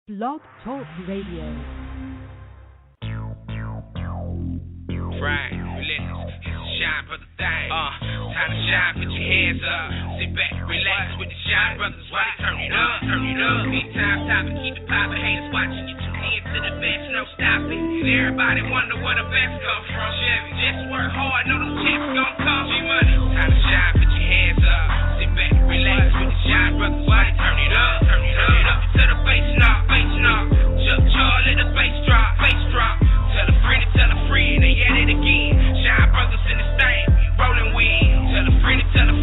Blog Talk Radio. Right, relentless, it's a shine brother thing. Time to shine, put your hands up. Sit back, relax with the shine brothers while they turn it up, turn it up. Big time topic, keep it poppin', haters watching you tune in to the best, no stopping. And everybody wonder where the best come from. Chevy, just work hard, know them checks gon' come. G-Money, time to shine, put your hands up. Sit back, relax with the shine brothers while they turn it up, turn it up to the bass knock, bass knock. Chuck Charlie, let the bass drop, bass drop. Tell a friend, they at it again. Shine brothers in this thing, we rolling with. Tell a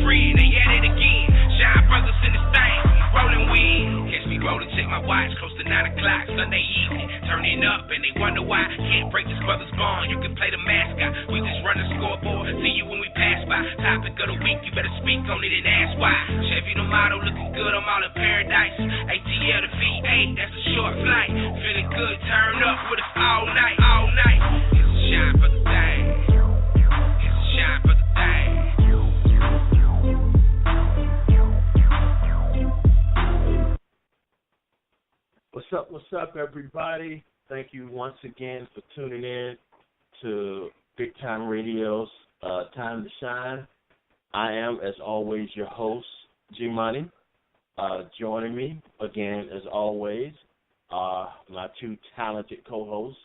friend, they at it again. Shine brothers in this thing, we rolling with. Catch me rolling, check my watch, close to 9 o'clock, Sunday evening. Turning up, and they wonder why. Can't break this brother's bond, you can play the mascot. We just run the scoreboard, see you when we pass by. Topic of the week, you better speak on it and ask why. Chevy the model, looking good, I'm all in paradise. ATL to V8, that's a short flight. Feeling good, turn up with us all night, all night. It's a shine for the thing. It's a shine for the thing. What's up, everybody? Thank you once again for tuning in to Big Time Radio's Time to Shine. I am, as always, your host, G-Money. Joining me again, as always, are my two talented co-hosts.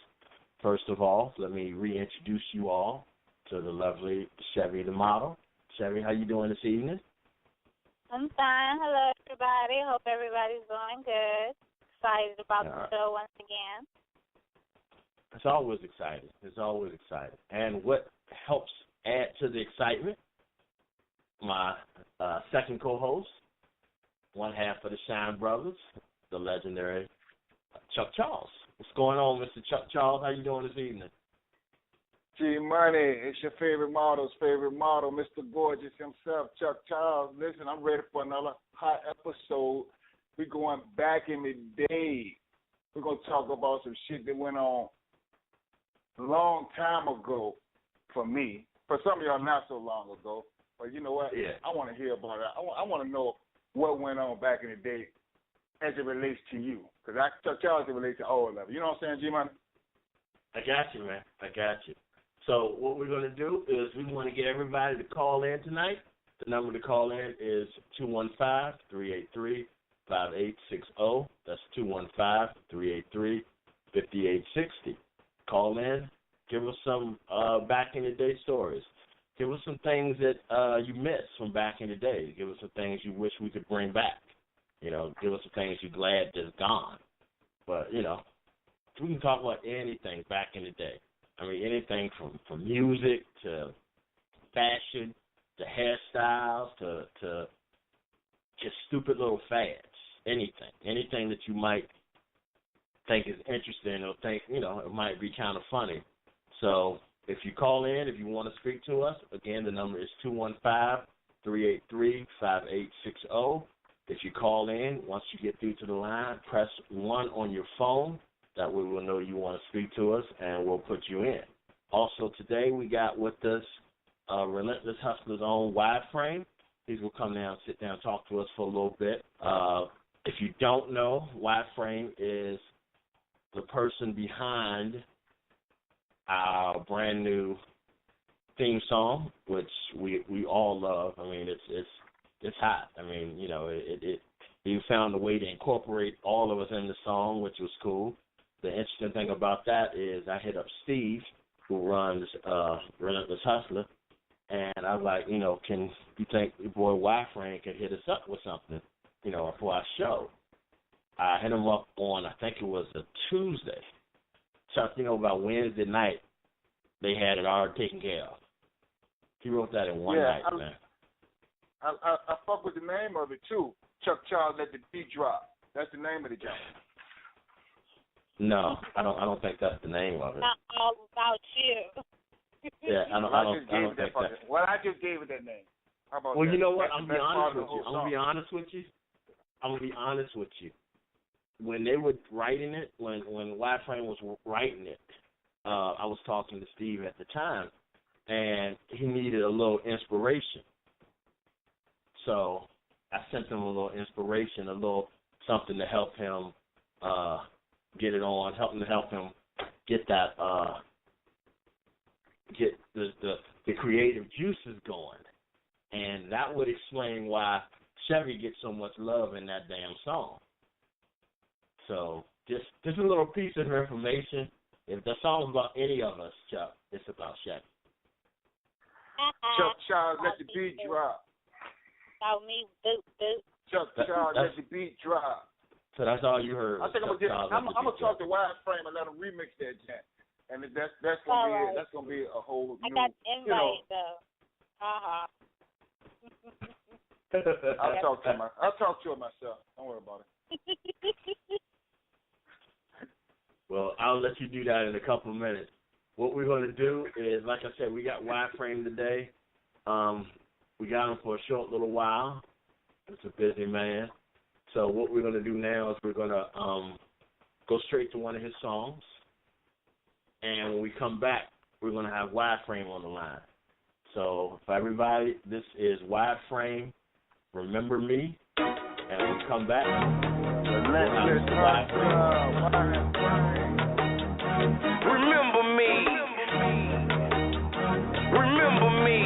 First of all, let me reintroduce you all to the lovely Chevy the model. Chevy, how you doing this evening? I'm fine. Hello, everybody. Hope everybody's doing good. Excited about the show once again. It's always exciting. It's always exciting. And what helps add to the excitement, my second co-host, one half of the Shine Brothers, the legendary Chuck Charles. What's going on, Mr. Chuck Charles? How you doing this evening? G-Money, it's your favorite model, Mr. Gorgeous himself, Chuck Charles. Listen, I'm ready for another hot episode. We're going back in the day. We're going to talk about some shit that went on a long time ago for me. For some of y'all, not so long ago. But you know what? Yeah. I want to hear about it. I want to know what went on back in the day as it relates to you. Because Chuck Charles, it relates to all of it. You know what I'm saying, G-Money? I got you, man. I got you. So what we're going to do is we want to get everybody to call in tonight. The number to call in is 215-383-5860. That's 215-383-5860. Call in. Give us some back-in-the-day stories. Give us some things that you missed from back in the day. Give us some things you wish we could bring back. You know, give us some things you're glad that's gone. But, you know, we can talk about anything back in the day. I mean, anything from music to fashion to hairstyles to just stupid little fads. Anything that you might think is interesting or think, you know, it might be kind of funny. So if you call in, if you want to speak to us, again, the number is 215-383-5860. If you call in, once you get through to the line, press 1 on your phone. That way we'll know you want to speak to us, and we'll put you in. Also today we got with us Relentless Hustler's own Wireframe. He will come down, sit down, talk to us for a little bit. If you don't know, Wireframe is the person behind our brand new theme song, which we all love. I mean, it's hot. I mean, you know, he found a way to incorporate all of us in the song, which was cool. The interesting thing about that is I hit up Steve, who runs Relentless Hustler, and I was like, you know, can you think your boy Wireframe can hit us up with something, you know, for our show? I hit him up on, I think it was a Tuesday. So I think about Wednesday night, they had it already taken care of. He wrote that in one night, man. I fuck with the name of it, too. Chuck Charles Let the Beat Drop. That's the name of the joint. No, I don't think that's the name of it. Not all about you. Yeah, I don't think that. Well, I just gave it that name. How about well, that? You know what? That's I'm gonna be honest with you. When they were writing it, when Wireframe was writing it, I was talking to Steve at the time, and he needed a little inspiration. So I sent him a little inspiration, a little something to help him get it on, help him get that get the creative juices going, and that would explain why Chevy gets so much love in that damn song. So just a little piece of information. If the song's about any of us, Chuck, it's about Chevy. Chuck Charles, let the beat drop. Oh, me, boot. Chuck Charles, let the beat drop. So that's all you heard. I think I'm gonna talk to Wireframe and let him remix that jam, and that's gonna be it. That's gonna be a whole new. I got the invite though. I'll talk to him myself. Don't worry about it. Well, I'll let you do that in a couple of minutes. What we're going to do is, like I said, we got Wireframe today. We got him for a short little while. It's a busy man. So what we're going to do now is we're going to go straight to one of his songs. And when we come back, we're going to have Wireframe on the line. So for everybody, this is Wireframe, Remember Me. And when we come back, we'll have Wireframe. Remember me. Remember me.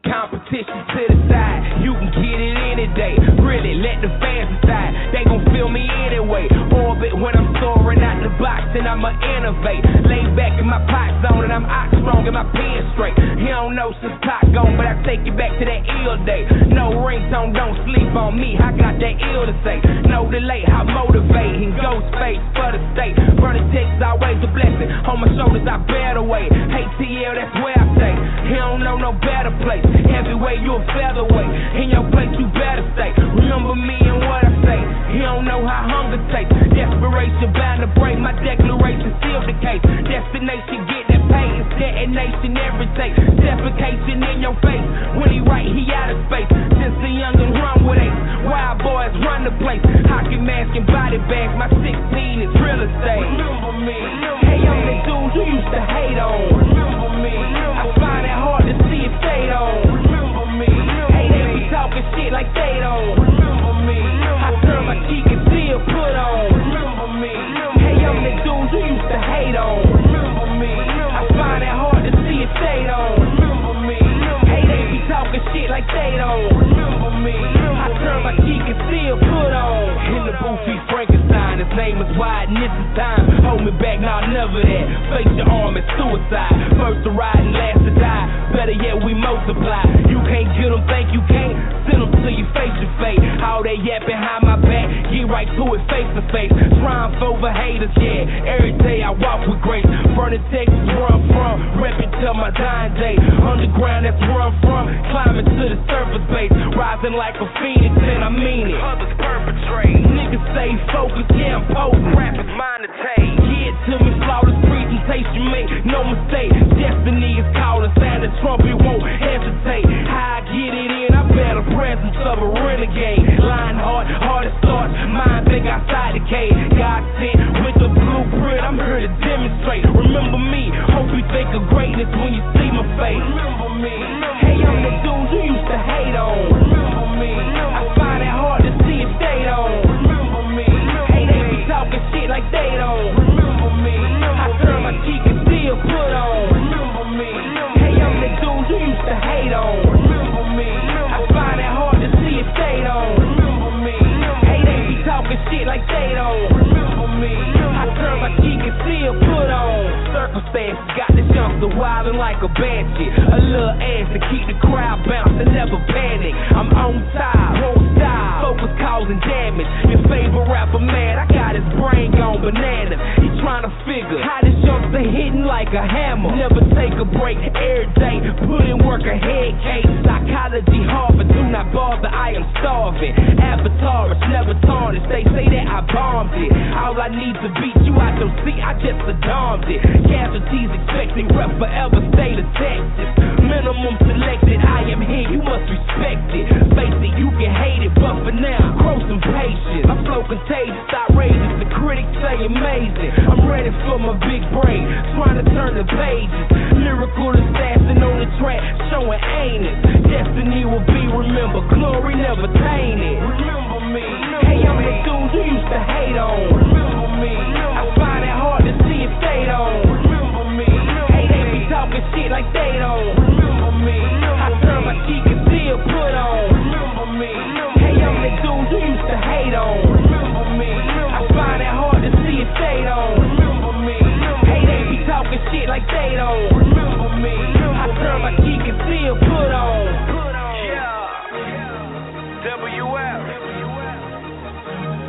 Competition to the side, you can get it any day. Really, let the fans decide, they gon' feel me anyway. Orbit when I'm soaring out the box and I'ma innovate. Lay back in my pot zone and I'm ox strong in my pen straight. He don't know since pot gone, but I take you back to that ill day. No ringtone, don't sleep on me, I got that ill to say. No delay, I motivate, and ghost face for the state. Running Texas always a blessing, on my shoulders I bear the weight. ATL, that's where I stay, he don't know no better place. Heavyweight, you a featherweight, in your place you better stay. Remember me and what I say, he don't know how hunger tastes. Desperation bound to break, my declaration sealed the case. Destination, get that pay, it's detonation every day. Defecation in your face, when he right, he out of space. Since the young and run with ace, wild boys run the place. Hockey mask and body bags, my 16 is real estate. Remember me, hey yo, the dudes you used to hate on. Remember me, I find it hard to see if they don't. Remember me, hey they be talking shit like they don't. Remember me, I turn my cheek and still put on. Remember me, hey yo, the dudes you used to hate on. Remember me, I find it hard to see if they don't. Remember me, hey they be talking shit like they don't. Remember me, I turn my cheek and still put on. In the booth he Frankenstein, his name is Wide and this is time. Hold me back, nah never that. Face your arm, it's suicide. First to ride and last to die. Better yet we multiply. You can't get them, think you can't. Send them to you face to face. All they yap behind my back, get right to it face to face. Triumph over haters, yeah. Every day I walk with grace. Burning Texas, where I'm from. Reppin' till my dying day. Underground, that's where I'm from. Climbing to the surface base. Rising like a phoenix, and I mean it. Others perpetrate. Niggas stay focused, yeah, I'm posing. Rap is mine to take. Get to me, flawless presentation, make no mistake. Destiny is calling, sound the trumpet won't hesitate. How I get it in, I bear the presence of a renegade. Line hard, hard to start, mind big outside the cage. God sent with the blueprint, I'm here to demonstrate. Remember me, hope you think of greatness when you see my face. Remember me, hey I'm the dudes you used to hate on. Remember me, I find it hard to see if they don't. Remember me, hey they be talking shit like they don't. Remember me, I turn my cheek and still put on. Remember me, hey I'm the dudes you used to hate on. Remember me, I find it hard to see if they don't. Remember me, hey they be talking shit like they don't. Remember me, I turn my cheek and still put on. Circumstances got this youngster wildin' like a banshee. A little ass to keep the crowd bouncing, never panic. I'm on time, won't stop. Focus causing damage. Your favorite rapper mad, I got his brain gone bananas. He tryna figure how this youngster hitting like a hammer. Never take a break every day. Put in work a head case. Psychology, Harvard, do not bother. I am starving. Avatar, it's never tarnished. They say that I bombed it. All I need to beat you out your seat, I just adomed it. Casualties expecting rep forever, state of Texas. Minimum selected, I am here, you must respect it. Face it, you can hate it, but for now, grow some patience. My flow contagious, outrageous, the critics say amazing. I'm ready for my big break, trying to turn the pages. Lyrical assassin on the track, showing ain't it. Destiny will be remembered, glory never tainted. Remember me, hey I'm the dude you used to hate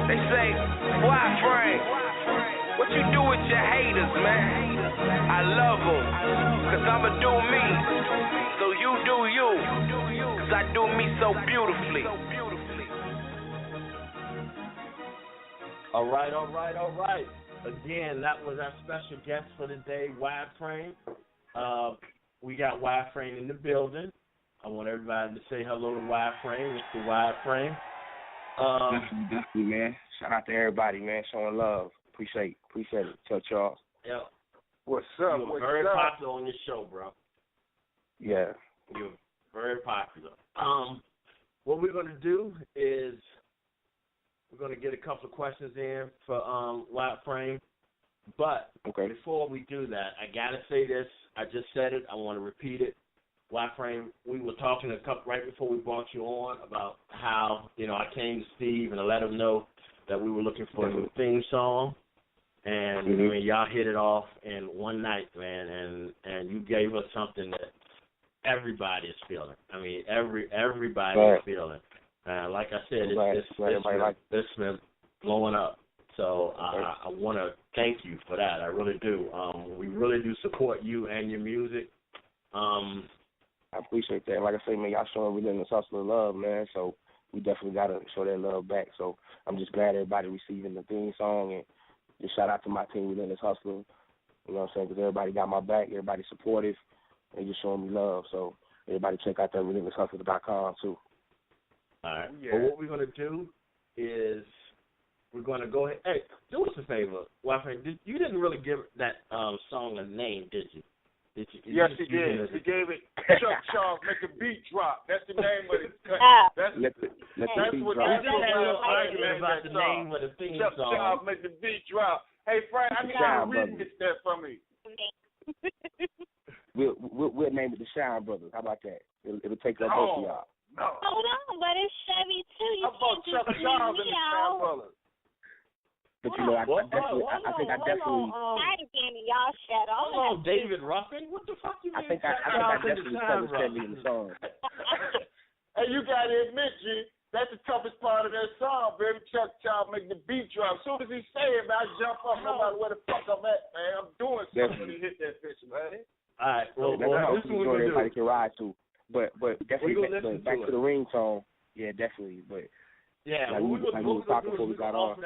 They say, why Frank? What you do with your haters, man? I love them, cause I'ma do me. So you do you, cause I do me so beautifully. All right. Again, that was our special guest for the day, Wireframe. We got Wireframe in the building. I want everybody to say hello to Wireframe, Mr. Wireframe. Definitely, man. Shout out to everybody, man. Showing love. Appreciate it. Tell Charles. Yeah. What's up? You're very popular on this show, bro. Yeah. You're very popular. What we're going to do is we're going to get a couple of questions in for Wireframe. But before we do that, I got to say this. I just said it. I want to repeat it. Wireframe, we were talking right before we brought you on about how, I came to Steve and I let him know that we were looking for a new theme song. And I mean, y'all hit it off in one night, man, and you gave us something that everybody is feeling. I mean, everybody is feeling. Like I said, it's been blowing up. So I want to thank you for that. I really do. We really do support you and your music. I appreciate that. Like I say, man, y'all showing Relentless Hustler love, man. So we definitely got to show that love back. So I'm just glad everybody receiving the theme song, and just shout out to my team, Relentless Hustler. You know what I'm saying? Because everybody got my back. Everybody supportive. They just showing me love. So everybody check out that relentlesshustler.com too. All right. Yeah. Well, what we're going to do is we're going to go ahead. Hey, do us a favor, Wireframe. You didn't really give that song a name, did you? Yes, he did. He gave it Chuck Charles, Make the Beat Drop. That's the name of it. That's what the argument about the name of the theme song. Chuck Charles, Make the Beat Drop. Hey, Frank, I need you to remix that for me. We'll name it the Shine Brothers. How about that? It'll take that both of y'all. No. Hold on, but it's Chevy too. You can't just Chuck Charles and the Shine Brothers. But you know, I think I definitely. Y'all shut up. Hold on, David Ruffin. What the fuck you mean? I think I definitely covered Chevy in the song. Hey, you gotta admit, G, that's the toughest part of that song, baby. Chuck Charles Make the Beat Drop. As soon as he say it, man, I jump up no matter where the fuck I'm at, man. I'm doing something when he hit that bitch, man. All right, well, this is what we're everybody can ride to. But definitely back to the ringtone. Yeah, definitely. But yeah, we were talking before we got on.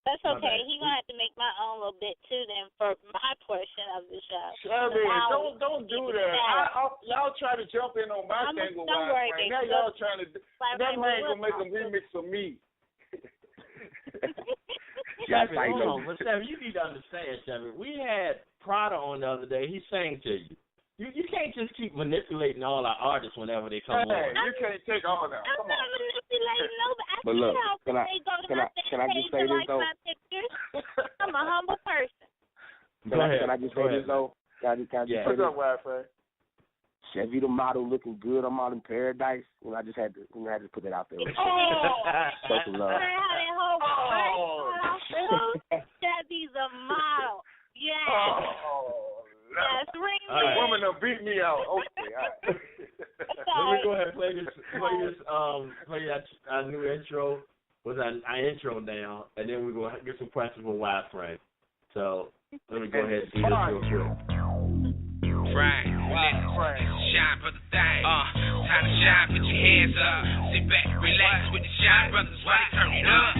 That's okay. He's going to have to make my own little bit, too, then, for my portion of the show. Chevy, don't do that. Y'all try to jump in on my thing with Wireframe. Now y'all trying to... That man going to make a remix for me. Chevy, hold on. But, Chevy, you need to understand, Chevy. We had Prada on the other day. He sang to you. You can't just keep manipulating all our artists whenever they come on. You can't take all that. I'm not manipulating nobody. But look, can I just say this though? I'm a humble person. Can I just say this though? Can I just say this? What's up, Wi-Fi? Chevy the model looking good. I'm out in paradise. I just had to put that out there. Show some love. Chevy's a model. Yeah. Yes, ring me. The woman done beat me out. Okay, all right. Let me go ahead and play our new intro with our intro down, and then we're going to get some questions from Wireframe. So let me go ahead and do this real quick. Frank, shine for the thing. Time to shine, put your hands up. Sit back, relax with the Shine Brothers while they turn it up.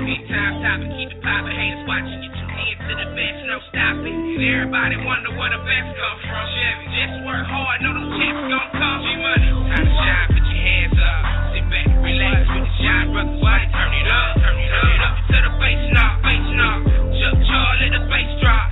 Big time topic, keep it poppin'. Haters watching you tune in to the best, no stopping. And everybody wonder where the best come from. Chevy, just work hard, know them checks gon' come. G-Money, time to shine, put your hands up. Sit back, relax with the Shine Brothers while they turn it up. Turn it up to the bass knock. Chuck Charles, let the bass drop.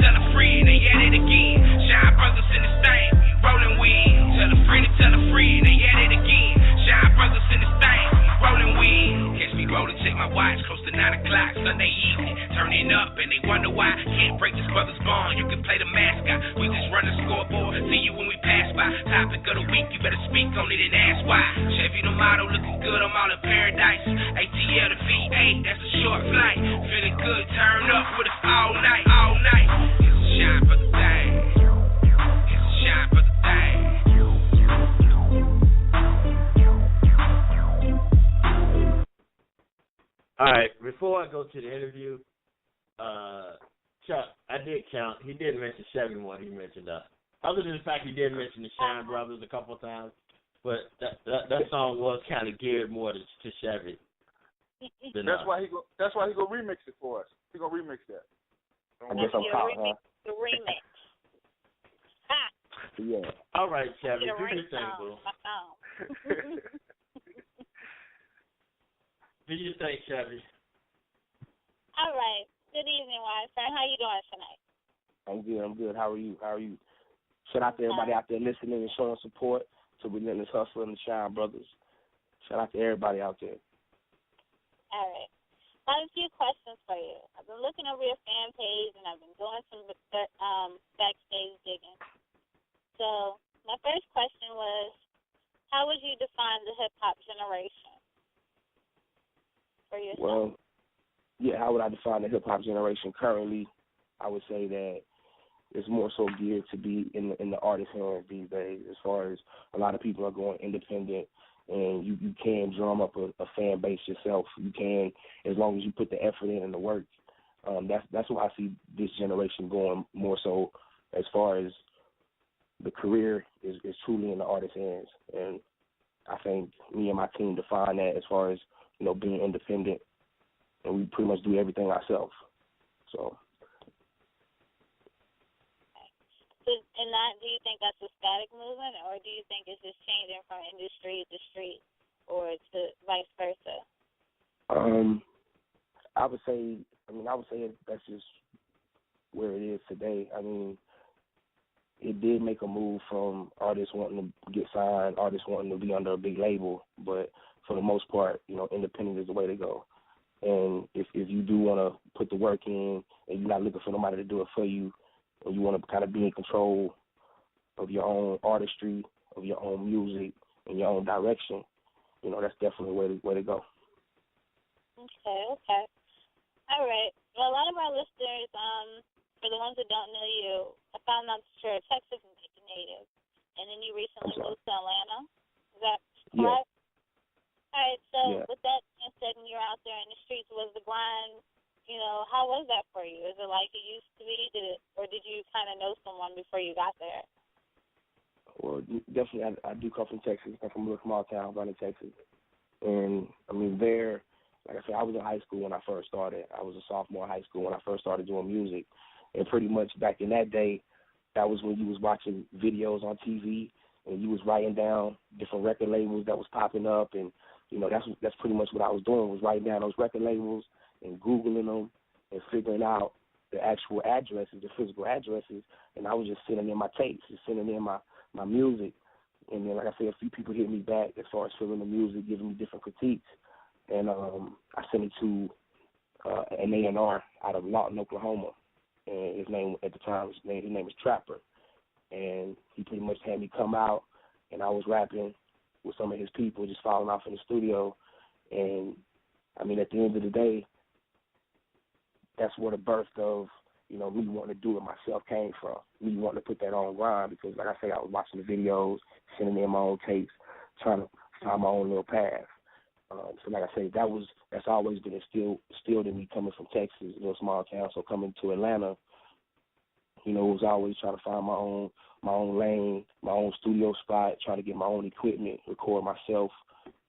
Tell a friend, they at it again. Shine Brothers in this thing, rolling weed. Tell a friend, they at it again. Shine Brothers in this thing, rolling weed. Catch me rolling, check my watch, close to 9 o'clock, Sunday evening. Turning up, and they wonder why. Can't break this brother's bond, you can play the mascot. We just run the scoreboard, see you when we pass by. Topic of the week, you better speak on it and ask why. Chevy the model, looking good, I'm all in paradise. ATL to V8, that's a short flight. Feeling good, turn up with us all night. It's a shine for the thing. It's a shine for the thing. All right, before I go to the interview, Chuck, I did count. He did mention Chevy more. He mentioned other than the fact he did mention the Shine Brothers a couple of times, but that song was kind of geared more to Chevy. That's why he go remix it for us. He gonna remix that. I guess I'm caught, huh? The remix. Yeah. All right, Chevy, do your thing, boo. Do your thing, Chevy. All right. Good evening, Wise. How you doing tonight? I'm good. How are you? Shout out to everybody out there listening and showing support to Relentless Hustler and the Shine Brothers. Shout out to everybody out there. All right. I have a few questions for you. I've been looking over your fan page, and I've been doing some backstage digging. So my first question was, how would you define the hip-hop generation for yourself? Well, yeah, how would I define the hip-hop generation currently? I would say that it's more so geared to be in the artist hands these days, as far as a lot of people are going independent, and you can drum up a fan base yourself. You can, as long as you put the effort in and the work. That's why I see this generation going more so, as far as the career is truly in the artist's hands. And I think me and my team define that as far as, being independent, and we pretty much do everything ourselves. So. And do you think that's a static movement, or do you think it's just changing from industry to street, or to vice versa? I would say that's just where it is today. I mean, it did make a move from artists wanting to get signed, artists wanting to be under a big label, but for the most part, independent is the way to go. And if you do want to put the work in and you're not looking for nobody to do it for you, and you want to kind of be in control of your own artistry, of your own music, and your own direction, that's definitely the way to go. Okay. All right. Well, a lot of our listeners, for the ones that don't know you, I found out that you're a Texas native, and then you recently moved to Atlanta. Is that correct? Yeah. All right. So with that being said, and you're out there in the streets, was the grind, how was that for you? Is it like it used to be? Or did you kind of know someone before you got there? Well, definitely, I do come from Texas. I'm from a little small town down in Texas. And, I mean, there, like I said, I was in high school when I first started. I was a sophomore in high school when I first started doing music. And pretty much back in that day, that was when you was watching videos on TV and you was writing down different record labels that was popping up. And, that's pretty much what I was doing, was writing down those record labels and Googling them and figuring out the actual addresses, the physical addresses, and I was just sending in my tapes, just sending in my music. And then, like I said, a few people hit me back as far as filling the music, giving me different critiques. And I sent it to an A&R out of Lawton, Oklahoma. And his name at the time, his name was Trapper. And he pretty much had me come out, and I was rapping with some of his people, just falling off in the studio. And, I mean, at the end of the day, that's where the birth of, me wanting to do it myself came from. Me wanting to put that on grind because, like I say, I was watching the videos, sending in my own tapes, trying to find my own little path. So, like I say, that's always been instilled in me coming from Texas, a little small town. So coming to Atlanta, it was always trying to find my own lane, my own studio spot, trying to get my own equipment, record myself,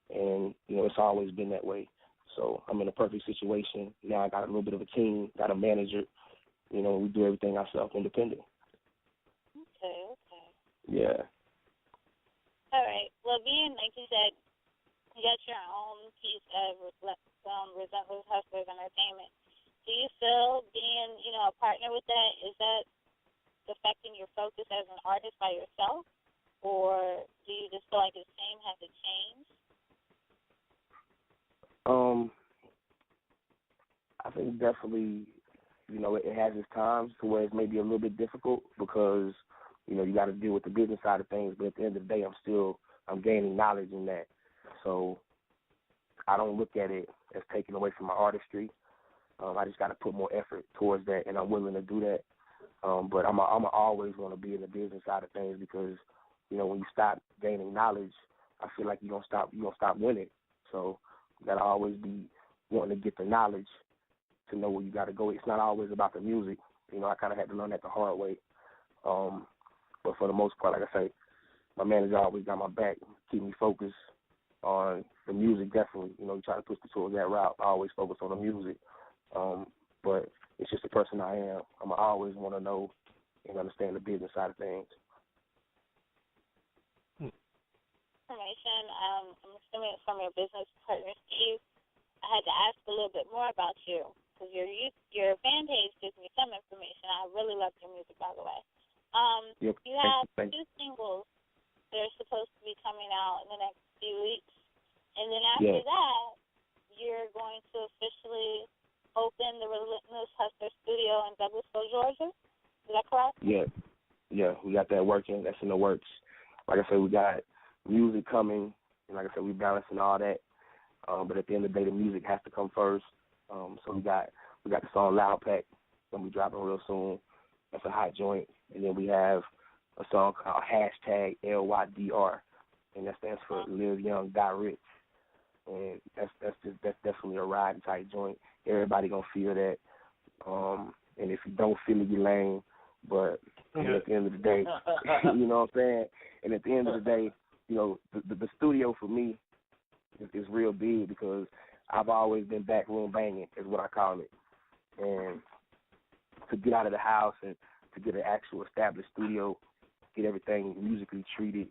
and it's always been that way. So I'm in a perfect situation. Now I got a little bit of a team, got a manager. We do everything ourselves, independent. Okay. Yeah. All right. Well, being, like you said, you got your own piece of Relentless Hustlers Entertainment. Do you feel being, a partner with that, is that affecting your focus as an artist by yourself? Or do you just feel like the same has to change? I think definitely, it has its times to where it's maybe a little bit difficult because, you got to deal with the business side of things. But at the end of the day, I'm gaining knowledge in that. So I don't look at it as taking away from my artistry. I just got to put more effort towards that, and I'm willing to do that. But I'm always going to be in the business side of things because, when you stop gaining knowledge, I feel like you're gonna stop winning. So you got to always be, wanting to get the knowledge to know where you got to go. It's not always about the music. You know, I kind of had to learn that the hard way. But for the most part, like I say, my manager always got my back, keep me focused on the music. Definitely, you know, you try to push me towards that route. I always focus on the music. But it's just the person I am. I always want to know and understand the business side of things. Information. I'm assuming it's from your business partner, Steve. I had to ask a little bit more about you because your fan page gives me some information. I really love your music, by the way. Yep. You have two singles that are supposed to be coming out in the next few weeks, and then after that, you're going to officially open the Relentless Hustler Studio in Douglasville, Georgia. Is that correct? Yeah, we got that working. That's in the works. Like I said, we got music coming, and like I said, we balancing all that. But at the end of the day, the music has to come first. So we got the song Loud Pack gonna be dropping real soon. That's a hot joint. And then we have a song called #LYDR, and that stands for Live Young, Die Rich. And that's definitely a ride type joint. Everybody gonna feel that. And if you don't feel it, you lame. But at the end of the day, you know what I'm saying? And at the end of the day, you know, the studio for me is real big because I've always been back room banging, is what I call it. And to get out of the house and to get an actual established studio, get everything musically treated,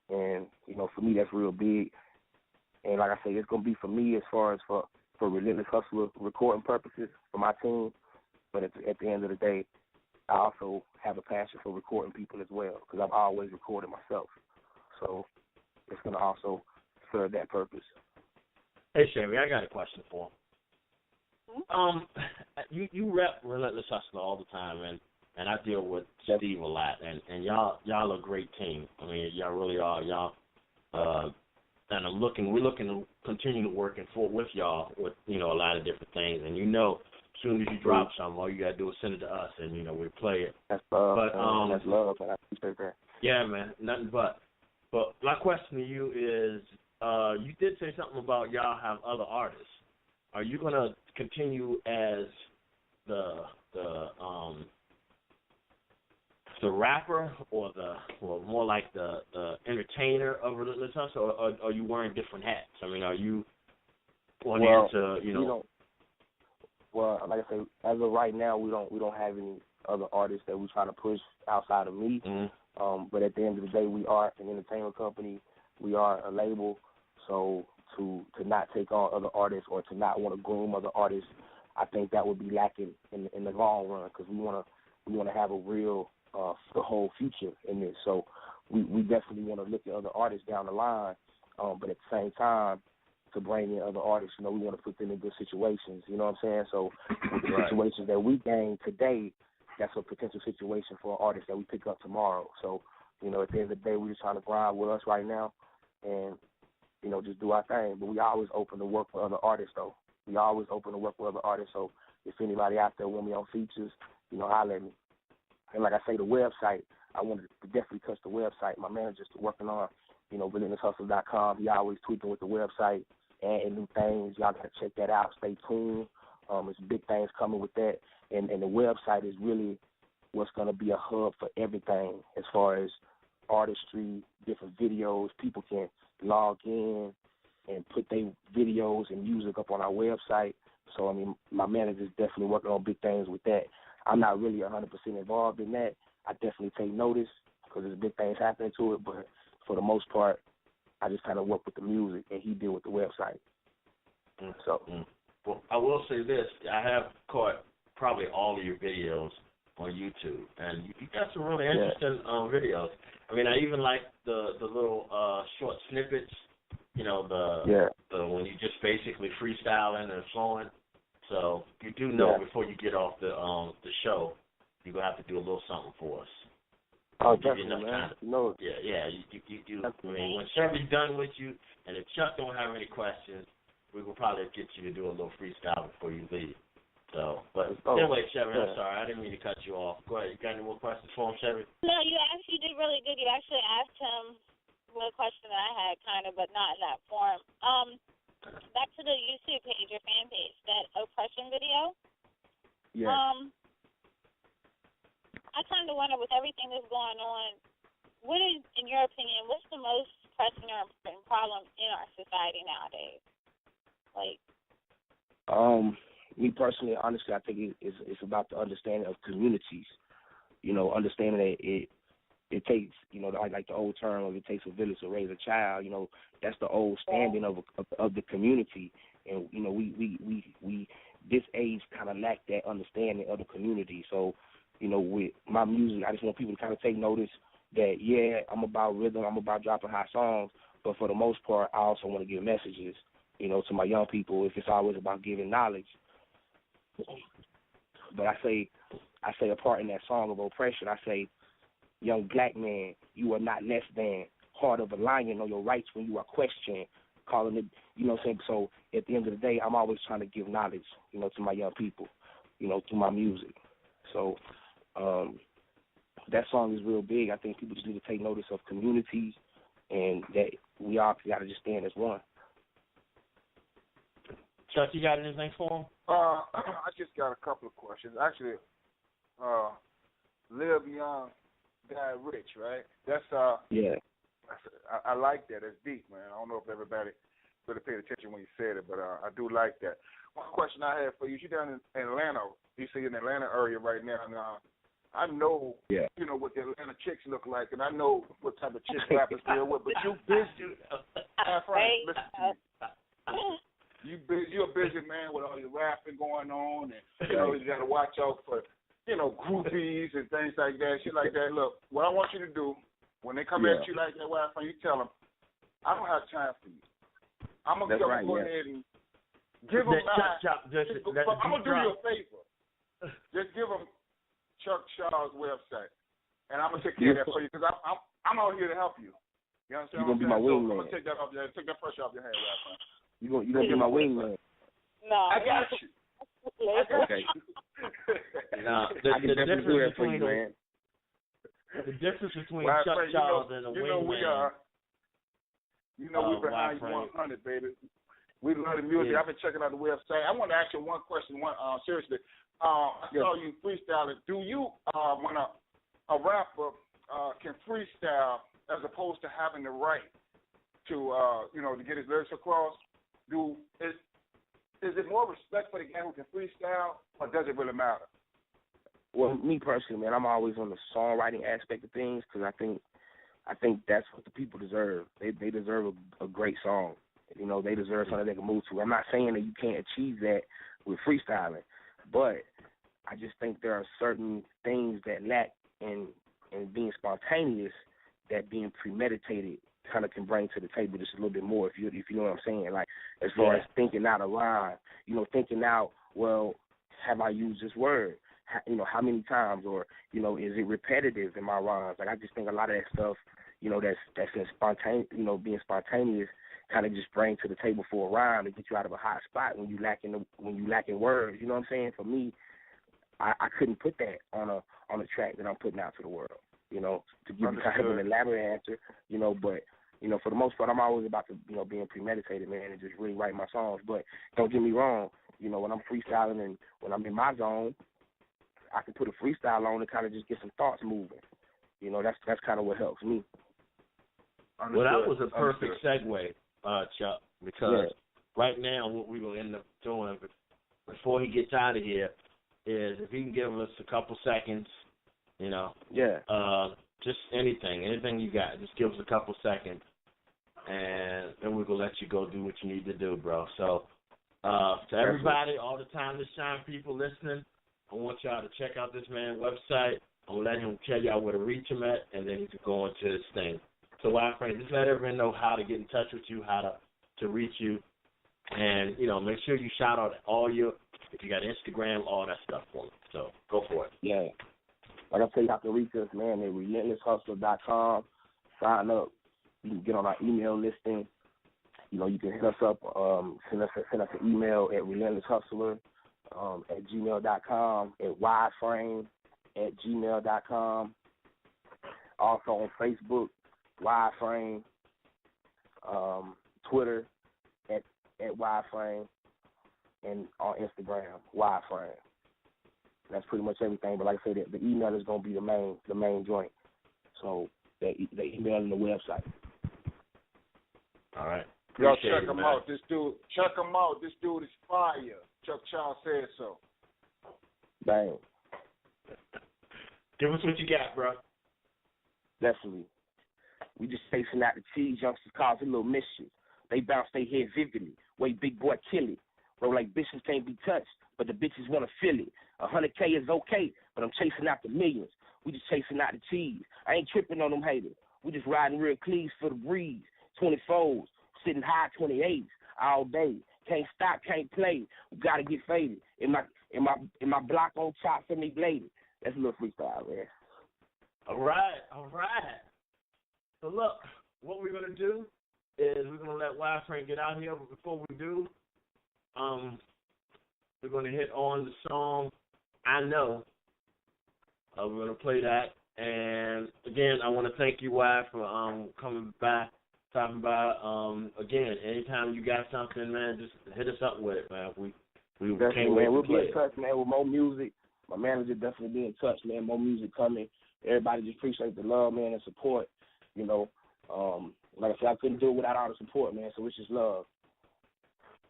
and, you know, for me, that's real big. And like I say, it's going to be for me as far as for Relentless Hustler recording purposes for my team. But at the end of the day, I also have a passion for recording people as well because I've always recorded myself. So it's going to also serve that purpose. Hey, Chevy, I got a question for him. You rep Relentless Hustler all the time, and I deal with Steve a lot, and y'all are a great team. I mean, y'all really are. Y'all, and we're looking to continue to work with y'all with, you know, a lot of different things. And, you know, as soon as you drop something, all you got to do is send it to us, and, you know, we play it. That's love. That's love. I appreciate that. Yeah, man, nothing but. But my question to you is, you did say something about y'all have other artists. Are you going to continue as the rapper or more like the entertainer of Relentless Hustle, or are you wearing different hats? I mean, are you wanting to, you know? Well, like I say, as of right now, we don't have any other artists that we try to push outside of me. Mm-hmm. But at the end of the day, we are an entertainment company. We are a label. So to not take on other artists or to not want to groom other artists, I think that would be lacking in the long run because we want to have a real the whole future in this. So we definitely want to look at other artists down the line, but at the same time, to bring in other artists, you know, we want to put them in good situations. You know what I'm saying? So with the situations that we gain today, that's a potential situation for an artist that we pick up tomorrow. So, you know, at the end of the day, we're just trying to grind with us right now and, you know, just do our thing. But we always open to work with other artists, though. We always open to work with other artists. So if anybody out there want me on features, you know, holler at me. And like I say, the website, I wanted to definitely touch the website. My manager's working on, you know, relentlesshustle.com. He always tweaking with the website, adding new things. Y'all got to check that out. Stay tuned. There's big things coming with that. And the website is really what's going to be a hub for everything as far as artistry, different videos. People can log in and put their videos and music up on our website. So, I mean, my manager's definitely working on big things with that. I'm not really 100% involved in that. I definitely take notice because there's big things happening to it, but for the most part, I just kind of work with the music and he deal with the website. So, well, I will say this: I have caught probably all of your videos on YouTube, and you got some really interesting videos. I mean, I even like the little short snippets. You know, the when you just basically freestyling and flowing. So you do know before you get off the show, you're gonna have to do a little something for us. Oh, definitely, man. No. Yeah. You. I mean, when Chevy's done with you, and if Chuck don't have any questions, we will probably get you to do a little freestyle before you leave. So, but anyway, Chevy, I'm sorry, I didn't mean to cut you off. Go ahead. You got any more questions for him, Chevy? No, you actually did really good. You actually asked him a question that I had, kind of, but not in that form. back to the YouTube page, your fan page, that oppression video. Yeah. I kind of wonder, with everything that's going on, what is, in your opinion, what's the most pressing or important problem in our society nowadays? Like, me personally, honestly, I think it's about the understanding of communities. You know, understanding that it takes, you know, like the old term of it takes a village to raise a child. You know, that's the old standing of the community, and you know, we this age kind of lack that understanding of the community. So, you know, with my music, I just want people to kind of take notice that, yeah, I'm about rhythm, I'm about dropping hot songs, but for the most part, I also want to give messages, you know, to my young people, if it's always about giving knowledge. But I say a part in that song of oppression, I say, young black man, you are not less than, heart of a lion, know your rights when you are questioned, calling it, you know what I'm saying? So at the end of the day, I'm always trying to give knowledge, you know, to my young people, you know, through my music. So that song is real big. I think people just need to take notice of communities and that we all got to just stand as one. Chuck, you got anything for him? I just got a couple of questions. Actually, live young, die rich, right? That's yeah. I like that. It's deep, man. I don't know if everybody really paid attention when you said it, but I do like that. One question I have for you: you're down in Atlanta. You see in the Atlanta area right now, and I know, you know what the Atlanta chicks look like, and I know what type of chicks rappers deal with. But you busy, Frank, listen to me. You're a busy man with all your rapping going on, and you know you got to watch out for, you know, groupies and things like that, shit like that. Look, what I want you to do when they come at you like that, Frank, you tell them, I don't have time for you. I'm gonna go ahead and give them I'm gonna do you a favor. Just give them Chuck Shaw's website, and I'm gonna take care of that for you because I'm out here to help you. You understand? You're gonna be my wingman. I'm gonna take that pressure off your head, Frank. You're gonna be my wingman. No, I got you. Okay. No, the difference between man. The difference between Chuck Charles and a wingman. You know we're behind you 100, baby. We love the music. I've been checking out the website. I want to ask you one question. Seriously, I saw you freestyling. Do you, when a rapper can freestyle as opposed to having the right to, you know, to get his lyrics across? Is it more respect for the guy who can freestyle, or does it really matter? Well, me personally, man, I'm always on the songwriting aspect of things because I think that's what the people deserve. They deserve a great song. You know, they deserve something they can move to. I'm not saying that you can't achieve that with freestyling, but I just think there are certain things that lack in being spontaneous that being premeditated kind of can bring to the table just a little bit more, if you know what I'm saying. Like, as far as thinking out a line, you know, thinking out, well, have I used this word? How many times? Or, you know, is it repetitive in my rhymes? Like, I just think a lot of that stuff, you know, that's in spontaneous, you know, being spontaneous kind of just bring to the table for a rhyme to get you out of a hot spot when you lacking words. You know what I'm saying? For me, I couldn't put that on a track that I'm putting out to the world, you know, to give you kind of an elaborate answer, you know, but, you know, for the most part, I'm always about to, you know, being premeditated, man, and just really write my songs. But don't get me wrong, you know, when I'm freestyling and when I'm in my zone, I can put a freestyle on and kind of just get some thoughts moving. You know, that's kind of what helps me. Well, that was a perfect segue, Chuck, because right now what we will end up doing before he gets out of here is if he can give us a couple seconds, you know, just anything you got, just give us a couple seconds, and then we're going to let you go do what you need to do, bro. So to everybody, all the Time to Shine people listening, I want y'all to check out this man's website. I'm going to let him tell y'all where to reach him at, and then he can go into his thing. So, Frank, just let everyone know how to get in touch with you, how to reach you, and, you know, make sure you shout out all your, if you got Instagram, all that stuff for me. So, go for it. Yeah. Like I said, you have to reach us, man, at relentlesshustler.com. Sign up. You can get on our email listing. You know, you can hit us up, send us an email at relentlesshustler at gmail.com, at wideframe@gmail.com. Also on Facebook, Wideframe, Twitter, at at Wireframe, and on Instagram, Wireframe. That's pretty much everything. But like I said, the email is gonna be the main joint. So the email and the website. All right. Y'all check him out. This dude is fire. Chuck Charles said so. Bang. Give us what you got, bro. Definitely. We just chasing out the cheese, youngsters causing a little mischief. They bounce their head vividly. Way big boy kill it. Roll like bitches can't be touched, but the bitches want to feel it. 100K is okay, but I'm chasing out the millions. We just chasing out the cheese. I ain't tripping on them haters. We just riding real cleans for the breeze. 24s, sitting high 28s all day. Can't stop, can't play. We gotta get faded. In my block on top for me bladed. That's a little freestyle, man. All right. So look, what we're gonna do is we're gonna let Wireframe get out here, but before we do, we're gonna hit on the song I Know. We're gonna play that, and again, I want to thank you, Y, for coming by, talking about. Again, anytime you got something, man, just hit us up with it, man. We can't wait to play. We'll be in touch, man, with more music. My manager definitely be in touch, man. More music coming. Everybody just appreciate the love, man, and support. You know, like I said, I couldn't do it without all the support, man. So it's just love.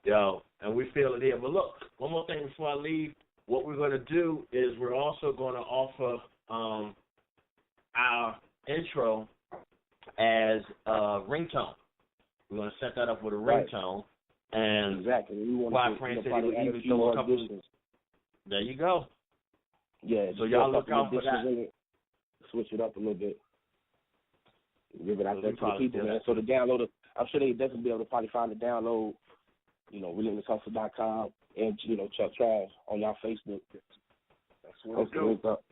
Yo, and we feel it here. But look, one more thing before I leave. What we're going to do is we're also going to offer our intro as a ringtone. We're going to set that up with a ringtone. And exactly. We want Wireframe said he would even throw a couple. There you go. Yeah. So y'all look out for that. Switch it up a little bit. Give it out there to the people, man. So the download, I'm sure they definitely be able to probably find the download, you know, relentlesshustle.com and, you know, Chuck Trash on y'all Facebook. That's what it's up.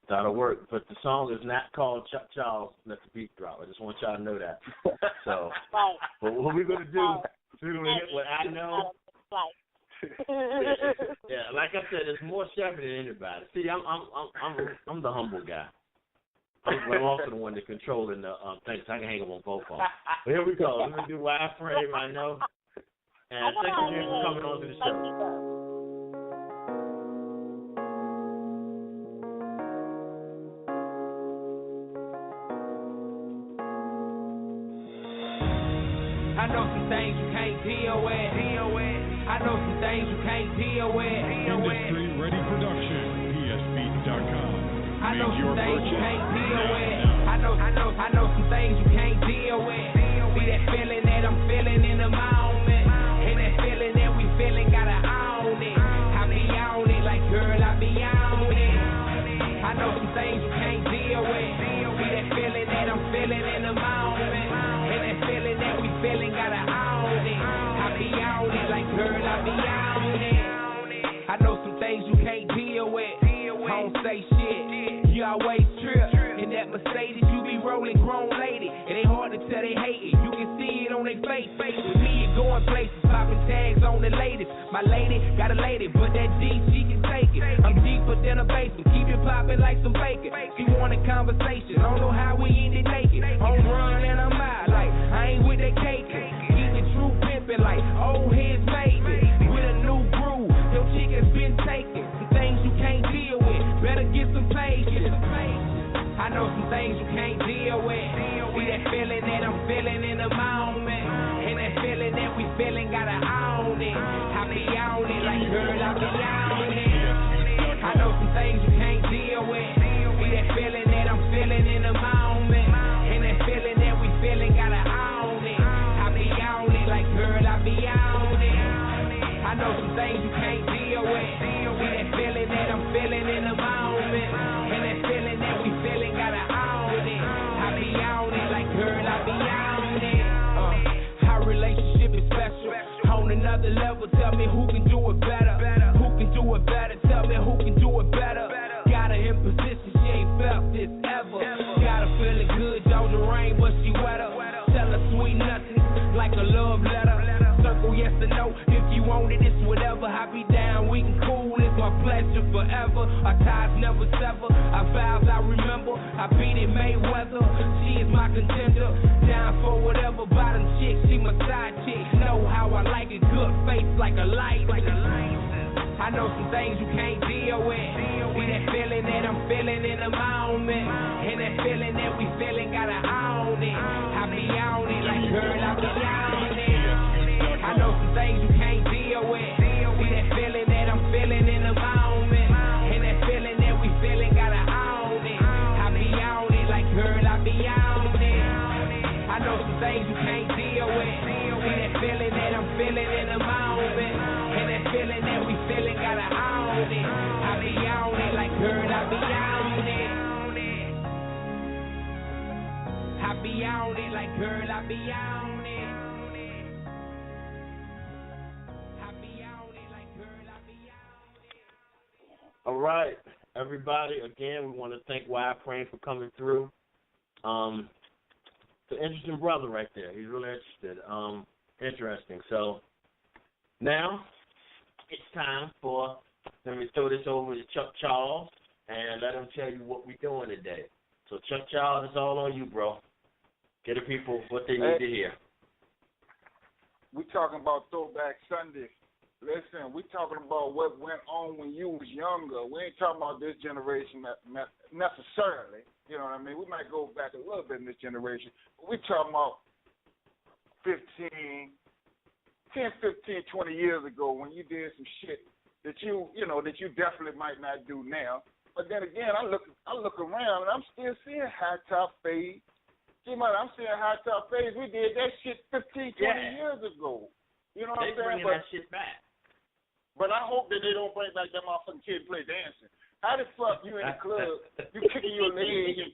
That'll work. But the song is not called Chuck Charles Let the Beat Drop. I just want y'all to know that. So, but what we're going to do is we're going to hit what I know. Yeah, like I said, it's more Chevy than anybody. See, I'm the humble guy. I'm also the one that's controlling the things. I can hang them on both of them. But here we go. Let me do Wireframe, I Know. And thank you again for coming on to the show. I know some things you can't deal with. I know some things you can't deal with. Industry Ready Production, PSBeat.com. I know some things you can't deal with. I know some things you can't deal with. See that feeling that I'm feeling in the moment, and that feeling that we feeling, gotta own it. I be on it, like girl, I be on it. I know some things you can't deal with. See that feeling that I'm feeling in the moment, and that feeling that we feeling, gotta own it. I be on it, like girl, I be on it. I know some things you can't deal with. Don't say shit, you always trip. In that Mercedes, you be rolling grown lady. It ain't hard to tell they hate it. You can see it on their face. With me, it going places, popping tags on the latest. My lady got a lady, but that D, she can take it. I'm deeper than a basement, keep it popping like some bacon. She wanted conversation, don't know how we ended naked. On run and I'm out, like I ain't with that cake. Keeping true pimping like old heads made it. With a new groove, your chick has been taken. Some things you can't deal with, better get some patience. I know some things you can't deal with. See that feeling that I'm feeling in the moment, and that feeling that we feeling, gotta own it. I be on it, like girl, I be on it. I know some things you can't deal with. See that feeling that I'm feeling in the moment, and that feeling that we feeling, gotta own it. I be on it, like girl, I be on it. I know some things you can't deal with. See that feeling that I'm feeling in the moment, and that feeling that we feeling, gotta own it. I be on it, like girl, I be on it. Our relationship is special, on another level. Tell me who can do it better. Who can do it better? Tell me who can do it better. Got her in position, she ain't felt this ever. Got her feeling good, don't the rain, but she wetter. Tell her sweet nothing, like a love letter. Circle yes or no, if you want it, it's whatever. I be down, we can cool, it's my pleasure forever. Our ties never sever, our vows I remember. I beat it Mayweather, she is my contender. Down for whatever, bottom chick, she my side chick. Know how I good face like a light. I know some things you can't deal with. See that feeling that I'm feeling in the moment, and that feeling that we feeling gotta own it. I be on it like girl, I be on it. I know some things you can't deal with. See that feeling that I'm feeling in the moment, and that feeling that we feeling gotta own it. I be on it like girl, I be on it. I know some things you can't deal with. See that feeling that I'm feeling in the moment, and that feeling that we feeling gotta own it. I be on it like girl, I be on it. I be on it like girl, I be on it. I be on it like girl, I be on it. All right, everybody. Again, we want to thank Wild Frame for coming through. It's an interesting brother right there. He's really interested. Interesting. So now it's time for, let me throw this over to Chuck Charles and let him tell you what we're doing today. So Chuck Charles, it's all on you, bro. Get the people what they need to hear. We talking about Throwback Sunday. Listen, we talking about what went on when you was younger. We ain't talking about this generation necessarily. You know what I mean? We might go back a little bit in this generation. But we talking about 10, 15, 20 years ago when you did some shit that you definitely might not do now. But then again, I look around and I'm still seeing high top fade. I'm seeing high top fades. We did that shit 15, 20 years ago. You know what I'm saying? They bringing that shit back. But I hope that they don't bring back that motherfucking kid play dancing. How the fuck you in the club, you kicking your leg and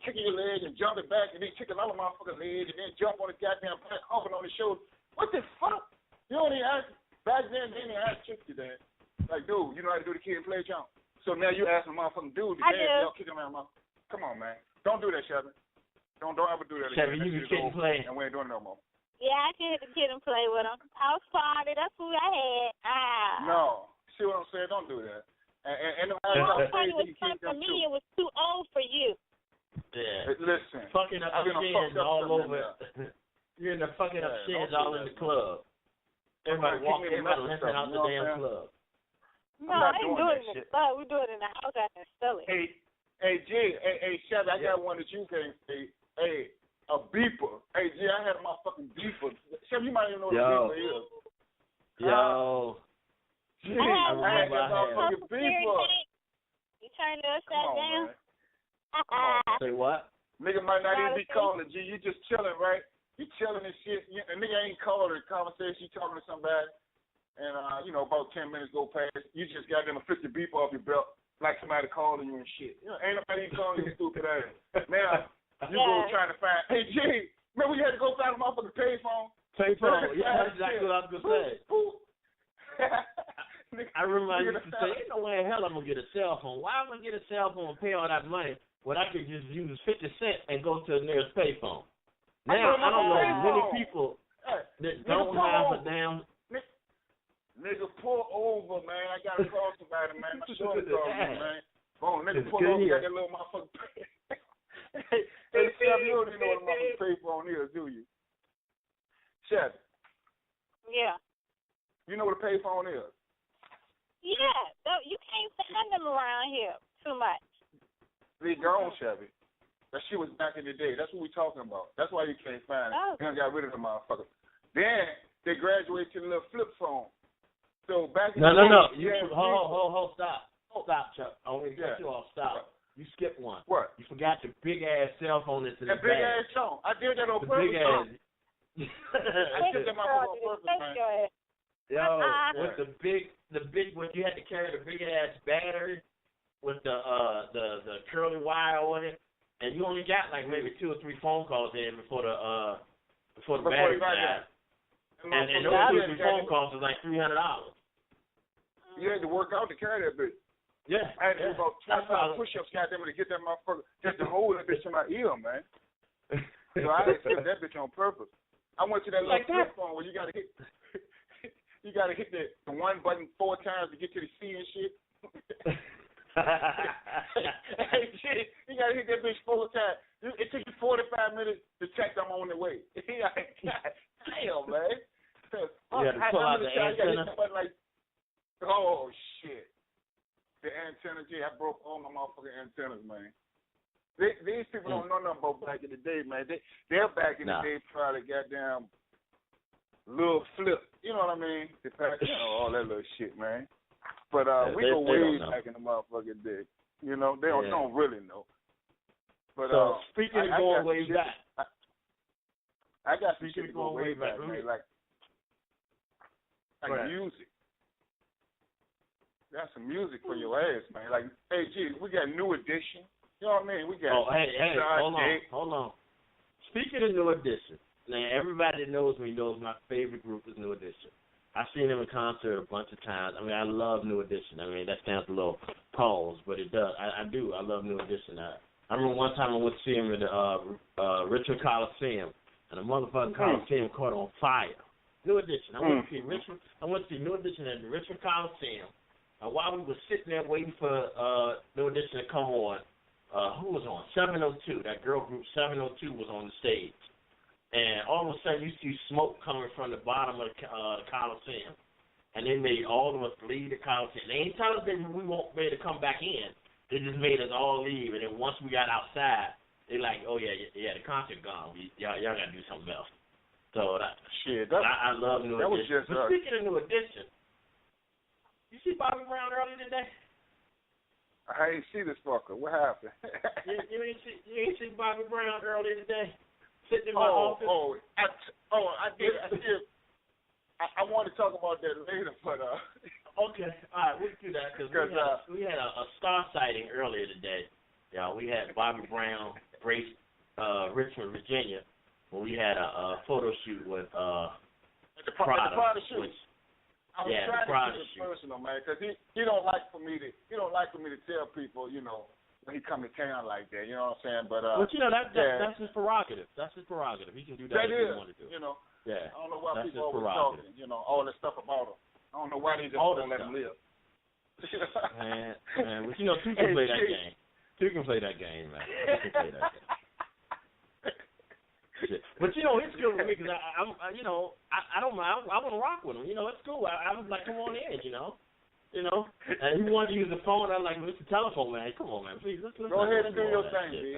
jumping back and then kicking another motherfucking leg and then jump on the goddamn back, humping on the shoulder. What the fuck? You don't even ask, back then they didn't ask chicks to dance. Like, dude, you know how to do the kid play jump? So now you asking motherfucking dude to dance, y'all kicking around Come on, man. Don't do that, Chevy. Don't ever do that again. Chevy, you can kid and play. And we ain't doing it no more. Yeah, I can hit the kid and play with him. House party, that's who I had. No. See what I'm saying? Don't do that. And house party was fun for me. It was too old for you. Yeah. Listen. Fucking up shins all over. You're in the fucking up shins all in the club. Everybody walking in and limping out the damn club. No, I ain't doing it in the club. We do it in the house out in Philly. Hey, Chevy, I got one that you can't say. Hey, a beeper. Hey, G, I had a motherfucking beeper. Chevy, you might even know what a beeper is. Yo. Gee, I had that motherfucking beeper. You turned the upside down? Say what? Nigga might not even be calling, G. You just chilling, right? You chilling and shit. A nigga ain't calling a conversation. You talking to somebody, and, about 10 minutes go past. You just got them a 50 beep off your belt like somebody calling you and shit. Ain't nobody even calling you stupid ass. Now, you go trying to find, hey, G, remember you had to go find a motherfucking payphone? Payphone, yeah, that's exactly what I was going to say. I remember I used to say, ain't no way in hell I'm going to get a cell phone. Why am I going to get a cell phone and pay all that money when I could just use 50 cents and go to the nearest payphone? Now, I don't know many people that don't have a damn... Nigga, pull over, man. I got to call somebody, man. My shorty called me, man. Boom, nigga, pull over, got that little motherfucker. Hey, Chef, you don't even know what a motherfucking payphone is, do you? Chef. Yeah. You know what a payphone is? Yeah. You can't find them around here too much. They gone, Chevy. That shit was back in the day. That's what we talking about. That's why you can't find it. You got rid of the motherfucker. Then they graduated to the little flip phone. So back in No. You Hold, stop. Stop, Chuck. I want to cut you off. Stop. You skipped one. What? You forgot the big-ass cell phone that's in the bag. That big-ass phone. I did that on purpose. I did that motherfucker on purpose, man. Yo, with the big, when you had to carry the big-ass battery with the curly wire on it, and you only got like maybe 2 or 3 phone calls in before the battery died. And those 2 or 3 phone calls was like $300. You had to work out to carry that bitch. Yeah. I had to do about 25 push-ups, goddamn, to get that motherfucker, just to hold that bitch in my ear, man. So I had to skip that bitch on purpose. I went to that little flip phone where you gotta hit the one button 4 times to get to the C and shit. Hey, shit, you gotta hit that bitch 4 times. It took you 45 minutes to check I'm on the way. Damn, man. You had to pull out the antenna. Like, oh shit, the antennas. Yeah, I broke all my motherfucking antennas, man. These people don't know nothing about back in the day, man. They're back in the day probably goddamn little flip. You know what I mean? All that little shit, man. But we go way back in the motherfucking day. You know, they don't really know. But so speaking of going way back, I got some shit to go way back, man. Like music. Got some music for your ass, man. Like, hey, geez, we got New Edition. You know what I mean? We got. Hold on. Speaking of New Edition, now everybody that knows me knows my favorite group is New Edition. I've seen them in concert a bunch of times. I mean, I love New Edition. I mean, that sounds a little pause, but it does. I do. I love New Edition. I remember one time I went to see them at the Richmond Coliseum, and the motherfucking Coliseum caught on fire. New Edition. I went to see New Edition at the Richmond Coliseum. While we were sitting there waiting for New Edition to come on, who was on? 702. That girl group 702 was on the stage. And all of a sudden you see smoke coming from the bottom of the Coliseum. And they made all of us leave the Coliseum. They ain't tell us that we won't be able to come back in. They just made us all leave. And then once we got outside, they like, oh, yeah, the concert gone. Y'all got to do something else. So I love New Edition. But speaking of New Edition, you see Bobby Brown earlier today? I ain't see this fucker. What happened? you ain't see Bobby Brown earlier today? Sitting in my office? I did. I want to talk about that later, but okay, all right, we'll do that because we had a star sighting earlier today. Yeah, we had Bobby Brown, Richmond, Virginia, when we had a photo shoot with the Prada shoot. I was trying to keep it personal, man, because he don't like for me to tell people, you know, when he come to town like that. You know what I'm saying? But you know that's his prerogative. That's his prerogative. He can do that if he want to do. You know. Yeah. I don't know why people always talking. You know, all this stuff about him. I don't know why they just don't let him live. man, but you know, two can play that game. Two can play that game, man. Two can play that game. But you know, it's good with me because I don't mind. I want to rock with him. You know, it's cool. I was like, come on in, you know. And he wanted to use the phone. I'm like, it's the telephone, man. Come on, man, please. Let's go ahead and do your thing, B.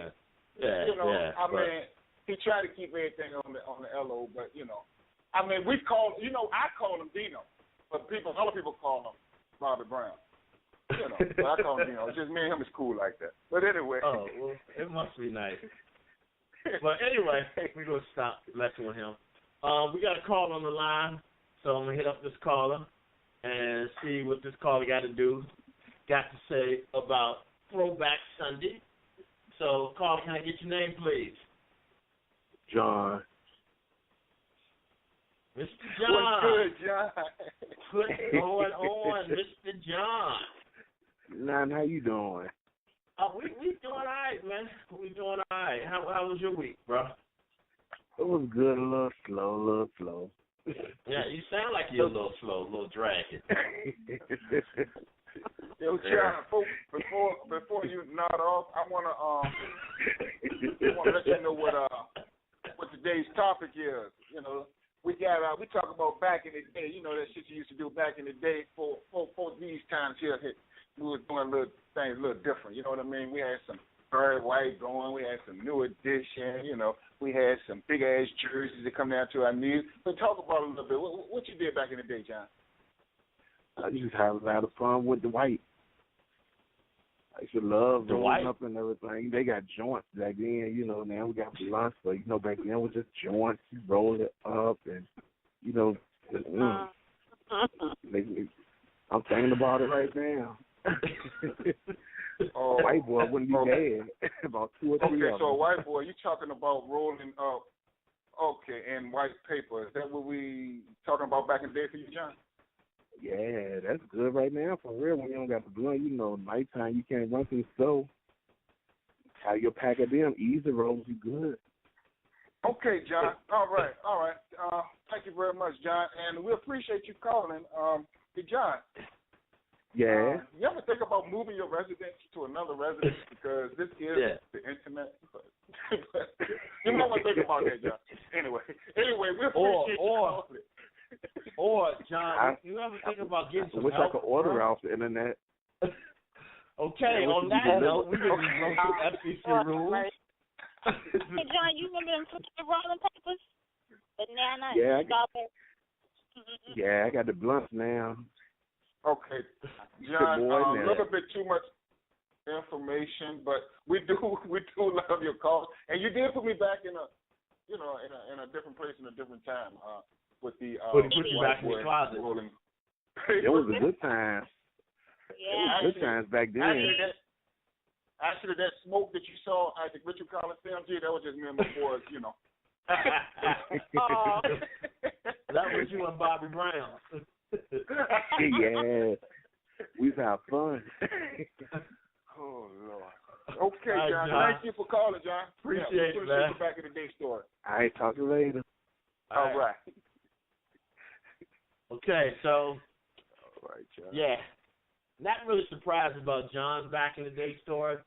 Yeah, you know, I mean, he tried to keep everything on the LO, but you know, I mean, I call him Dino, but other people call him Bobby Brown. You know, but I call him Dino. It's just me and him is cool like that. But anyway. Oh, well, it must be nice. But anyway, we're going to stop messing with him. We got a call on the line, so I'm going to hit up this caller and see what this caller got to say about Throwback Sunday. So, caller, can I get your name, please? John. Mr. John. What's good, John? What's going on, Mr. John? Nan, how you doing? We doing all right, man. We doing all right. How was your week, bro? It was good, a little slow. Yeah, you sound like you're a little slow, a little dragging. Yo, John, before you nod off, I wanna let you know what today's topic is. You know, we talk about back in the day. You know that shit you used to do back in the day for these times here. We were doing things a little different, you know what I mean? We had some Barry White going, we had some New Edition, you know, we had some big ass jerseys that come down to our knees. But talk about it a little bit. What you did back in the day, John? I used to have a lot of fun with the white. I used to love rolling up and everything. They got joints back then, you know. Now we got blunts, but you know, back then it was just joints. You roll it up, and you know, I'm thinking about it right now. White boy wouldn't be bad. About 2 or 3 of them. Okay, so white boy, you talking about rolling up, and white paper. Is that what we talking about back in the day for you, John? Yeah, that's good right now, for real. When you don't got the blunt, you know, nighttime you can't run through the stove. How your pack of them, easy rolls, you good. Okay, John. All right. Thank you very much, John, and we appreciate you calling. Hey, John. Yeah. You ever think about moving your residence to another residence because this is the internet? You might want to think about that, John. Anyway, we appreciate you calling. Or, John, you ever think about getting some help? I wish I could order bro? off the internet. Okay, on that note, we can just go through FCC rules. Hey, John, you remember them rolling papers? Banana Yeah, and strawberry? Yeah, I got the blunts now. Okay, John, a little bit too much information, but we do love your calls, and you did put me back in a different place in a different time with the put you back in the closet. It was a good time. Yeah, it was good times back then. Actually, that smoke that you saw at the Richard Collins CMG, that was just me and my boys, Oh. That was you and Bobby Brown. Yeah, we've had fun. Oh, Lord. Okay, right, John. Thank you for calling, John. Appreciate it, man. Back in the day story. All right, talk to you later. All right. Okay, so. All right, John. Yeah. Not really surprised about John's back in the day story.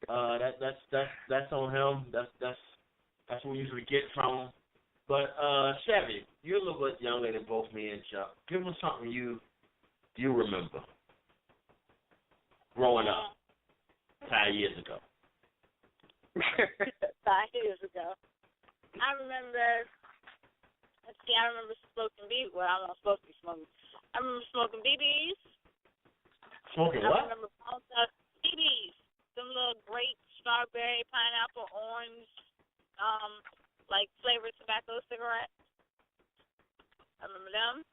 That's on him. That's what we usually get from him. But Chevy, you're a little bit younger than both me and Chuck. Give us something you remember growing up 5 years ago. 5 years ago. I remember smoking BBs. Well, I'm not supposed to be smoking. I remember smoking BBs. Smoking what? I remember BBs. Some little grape, strawberry, pineapple, orange, like flavored tobacco cigarettes. I remember them.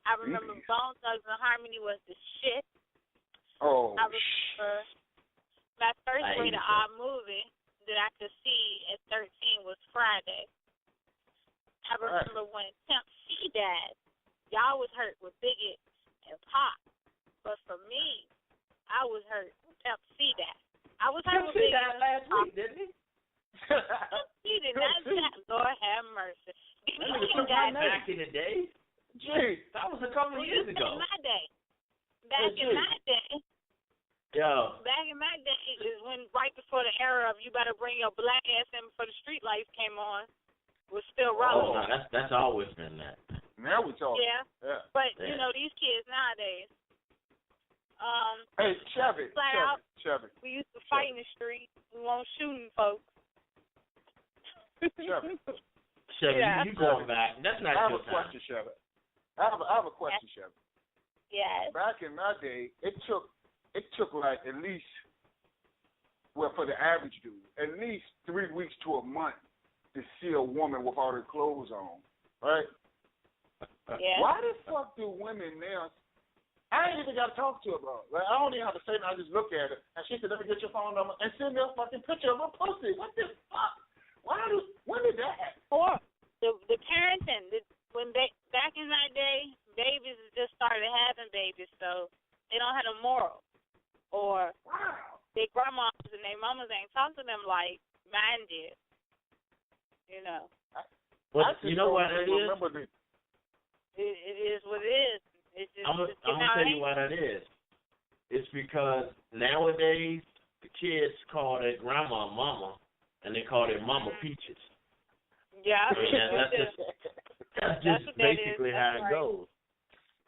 I remember Bone Thugs and Harmony was the shit. Oh, I remember my first rated R movie that I could see at 13 was Friday. I remember when Pimp C died. Y'all was hurt with Biggie and Pop. But for me, I was hurt when Pimp C died. I was hurt with Biggie last week, didn't he? He did not die. Lord have mercy. Back in the day. Gee, that was a couple of years ago. Back in my day. Back in my day. Yo. Back in my day is when right before the era of you better bring your black ass in before the street lights came on was still relevant. Oh, that's always been that. Now we talking. Yeah. But you know these kids nowadays. Hey, Chevy. We used to fight in the street. We won't shooting folks. Chevy, you going back. That's not I your have a time. question, Chevy. I have a question, Chevy. Yes. Back in my day, it took like at least, well, for the average dude, at least 3 weeks to a month to see a woman with all her clothes on, right? Yeah. Why the fuck do women now? I ain't even got to talk to her about it. Like, I don't even have to say nothing. I just look at her, and she said, "Let me get your phone number," and send me a fucking picture of her pussy. What the fuck? When did that happen? Or the parenting. Back in that day, babies just started having babies, so they don't have no morals. Or their grandmas and their mamas ain't talk to them like mine did. You know. Well, you know what it is? It is what it is. It's just, I'm gonna tell you why that is. It's because nowadays the kids call their grandma mama, and they call their mama peaches. Yeah. That's just basically how it goes.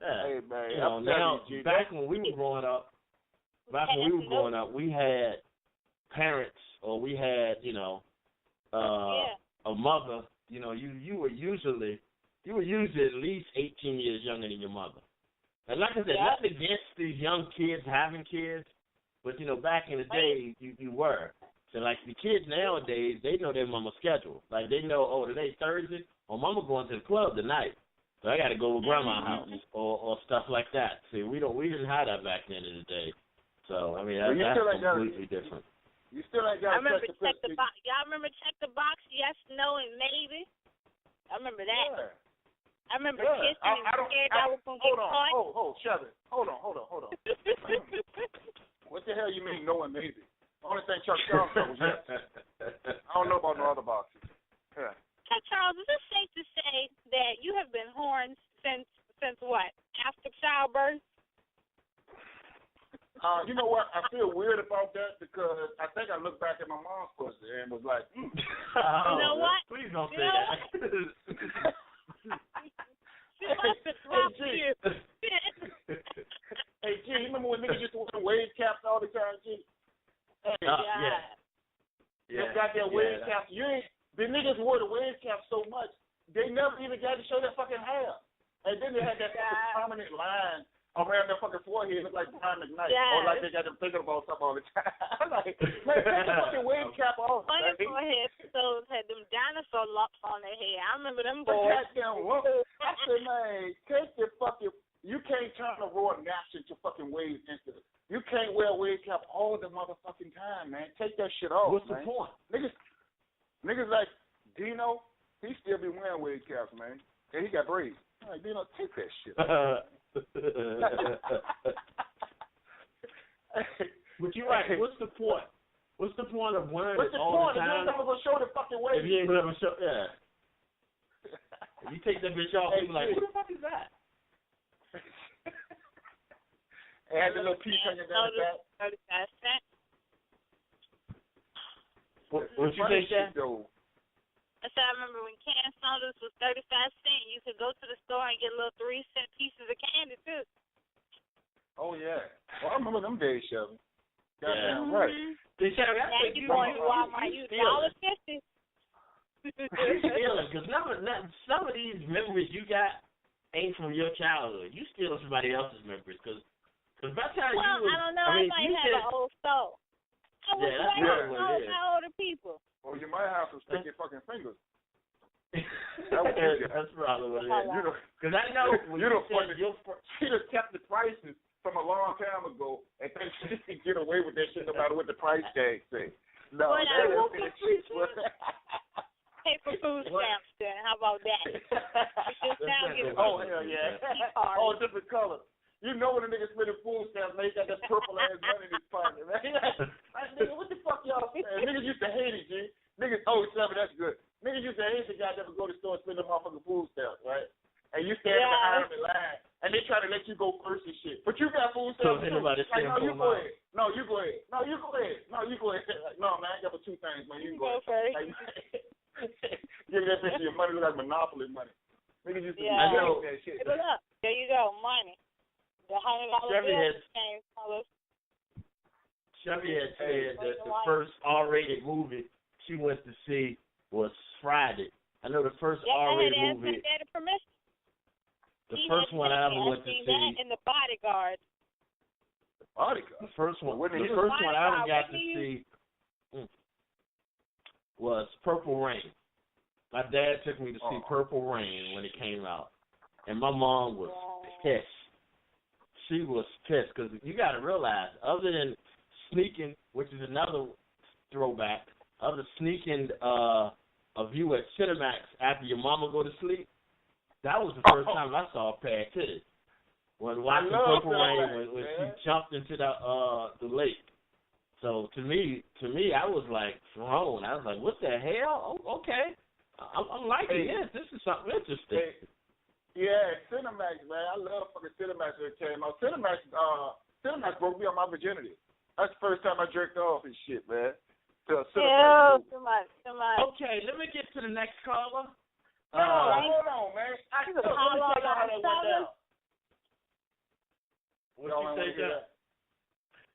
Yeah. Hey man, you know, now back when we were growing up, we had parents, or we had a mother. You know, you were usually at least 18 years younger than your mother. And like I said, nothing against these young kids having kids, but back in the day, you were. So like the kids nowadays, they know their mama's schedule. Like they know, today's Thursday, mama going to the club tonight, so I got to go to grandma's house or stuff like that. See, we didn't have that back then in the day. So I mean that's completely different. You still ain't got. I remember check the box. Y'all remember check the box? Yes, no, and maybe. I remember that. Yeah. I remember kissing and scared I was going to get caught. Chevy. Hold on. What the hell you mean no and maybe? Only thing Chuck Charles knows was yes. I don't know about no other boxes. Yeah. Chuck Charles, is it safe to say that you have been horned since what? After childbirth? You know what? I feel weird about that because I think I looked back at my mom's pussy and was like, You know what? Please don't say that. must have dropped you. Hey, G, you remember when niggas used to wear the wave caps all the time, G? Hey, yeah. Got their wave caps. The niggas wore the wave cap so much, they never even got to show their fucking hair. And then they had that fucking prominent line around their fucking forehead, look like Brian McKnight. Or like they got them thinking about something all the time. I'm like, man, take the fucking wave cap off. On your forehead, those had them dinosaur locks on their head. I remember them boys. Goddamn, I said, man, take your fucking. You can't turn a raw napkin to fucking waves instantly. You can't wear a wave cap all the motherfucking time, man. Take that shit off. What's man. the point? Niggas like Dino, he still be wearing wave caps, man. And he got braids. I'm like, Dino, take that shit off. But you're right. What's the point? What's the point of wearing it all the time? If you ain't never gonna show the fucking wave. If you ain't never show, If you take that bitch off, people like, who the fuck is that? It had the little piece hanging down the back. 35 cents. What you think, Jack? I said I remember when canned sodas was 35 cents, you could go to the store and get little 3-cent pieces of candy too. Oh yeah. Well, I remember them days, Shelby. Goddamn right. Shelby, I think you going to Walmart, you $1.50. Stealing, because some of these memories you got ain't from your childhood. You stealing somebody else's memories, because by the time you was, I don't know, I might have an old soul. I was way by older people. Or you might have some sticky fucking fingers. That's probably what it is. Because I know when she just kept the prices from a long time ago and think she can get away with that shit no matter what the price tag say. No, that is the streets. Pay for food stamps then. How about that? Oh, hell yeah. Oh, different color. You know when a nigga spending food stamps, man, he got that purple ass money in his pocket, man. Like, nigga, what the fuck y'all saying? Niggas used to hate it, G. Niggas, that's good. Niggas used to hate the guy that would go to the store and spend them motherfucking food stamps, right? And you stand behind the line, and they try to let you go first and shit. But you got food stamps. So like, no, you go ahead. No, you go ahead. No, you go ahead. No, you go ahead. Like, no, man, I got for two things, man. You can go ahead. Like, give that bitch your money, look like Monopoly money. Niggas used to do that shit. Give it up. There you go, money. The $100 bills came from us. Chevy had said that the first R-rated movie she went to see was Friday. I know the first R-rated movie. The first one I ever went to see. That in The Bodyguard. The Bodyguard. The first one I ever got to see was Purple Rain. My dad took me to see Purple Rain when it came out, and my mom was pissed. She was pissed because you got to realize, other than sneaking, which is another throwback, other sneaking a view at Cinemax after your mama go to sleep, that was the first time I saw a pair of titties. When watching Purple Rain, when she jumped into the lake. So to me, I was like thrown. I was like, what the hell? Oh, okay, I'm liking this. This is something interesting. Yeah, Cinemax, man. I love fucking Cinemax when it came out. Cinemax broke me on my virginity. That's the first time I jerked off and shit, man. Too much. Okay, let me get to the next caller. Hold on, man. Let me tell you how that went down. What you say, Jack?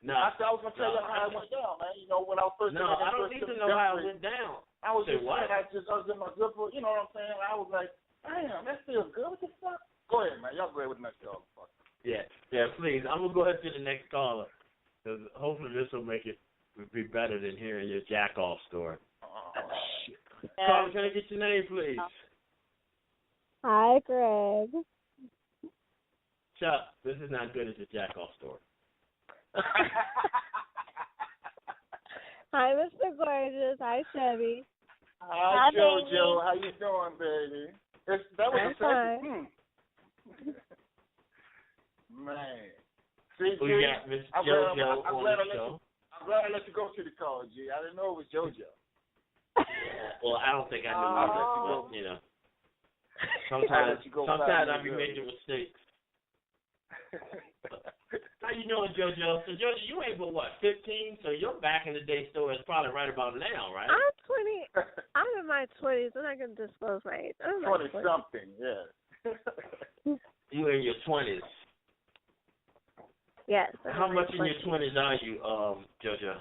No. I was going to tell you how it went down, man. You know, when I was first... No, I don't need to know how it went down. I was just saying, I was in my zipper, you know what I'm saying? I was like, damn, that feels good. What the fuck? Go ahead, man. Y'all go ahead with the next caller. Yeah, please. I'm going to go ahead to the next caller, because hopefully this will make it be better than hearing your jack-off story. Oh, shit. Caller, can I get your name, please? Hi, Greg. Chuck, this is not good as a jack-off story. Hi, Mr. Gorgeous. Hi, Chevy. Hi, JoJo. How you doing, baby? That was fine. Man. See, we got Miss JoJo on the show. I'm glad I let you go to the call, G. I didn't know it was JoJo. Well, I don't think I knew either, but, you know. Sometimes I be making mistakes. How you doing, JoJo? So, JoJo, you ain't but what, 15? So your back in the day story is probably right about now, right? I'm 20. I'm in my 20s. I'm not going to disclose my age. 20-something, yeah. You in your 20s. Yes. How much in your 20s are you, JoJo?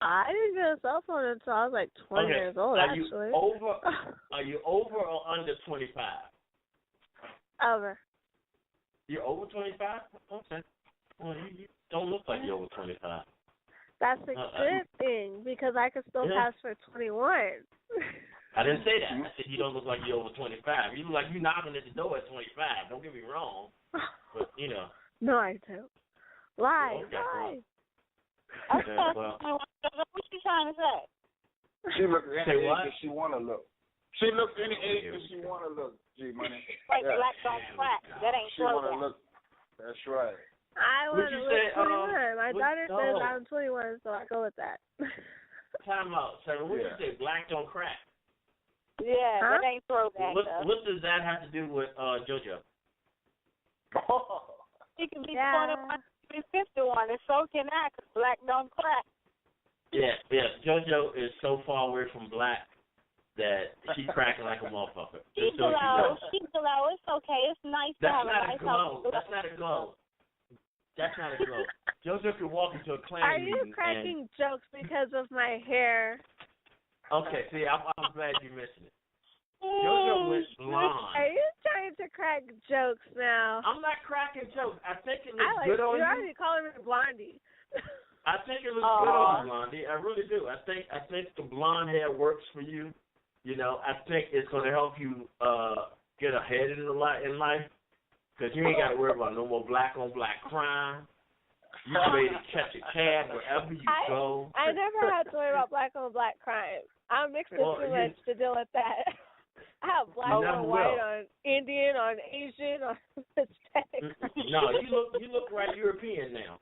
I didn't get a cell phone until I was like 20 years old, actually. Are you over or under 25? Over. You're over 25? Okay. Well, you don't look like you're over 25. That's a good thing, because I could still pass for 21. I didn't say that. I said you don't look like you're over 25. You look like you're knocking at the door at 25. Don't get me wrong. But, you know. No, I don't. Lie. Okay, Lie. Okay, well. What you trying to say? She looks any age what? that she want to look. She looks any age that she want to look, G-Money. Like black don't crack. That ain't She want to look. That's right. I want to look 21. My daughter says I'm 21, so I go with that. Time out, Sarah. What did you say? Black don't crack. Yeah, that ain't throwback. What does that have to do with JoJo? She can be 21, be 51, and so can I, because black don't crack. Yeah. JoJo is so far away from black that she's cracking like a motherfucker. She's low. She's low. It's okay. It's nice to have a nice house. That's not a glow. That's not a glow. JoJo could walk into a clan Are you cracking jokes because of my hair? Okay, see, I'm glad you mentioned it. JoJo went blonde. Are you trying to crack jokes now? I'm not cracking jokes. I think it looks good on you. You're already calling me Blondie. I think it looks good on you, Blondie. I really do. I think the blonde hair works for you. You know, I think it's going to help you get ahead in life. Because you ain't got to worry about no more black-on-black crime. You ready to catch a cab wherever you go. I never had to worry about black-on-black crime. I'm mixed too much to deal with that. I have black on white, on Indian, on Asian, on Hispanic. No, you look right European now.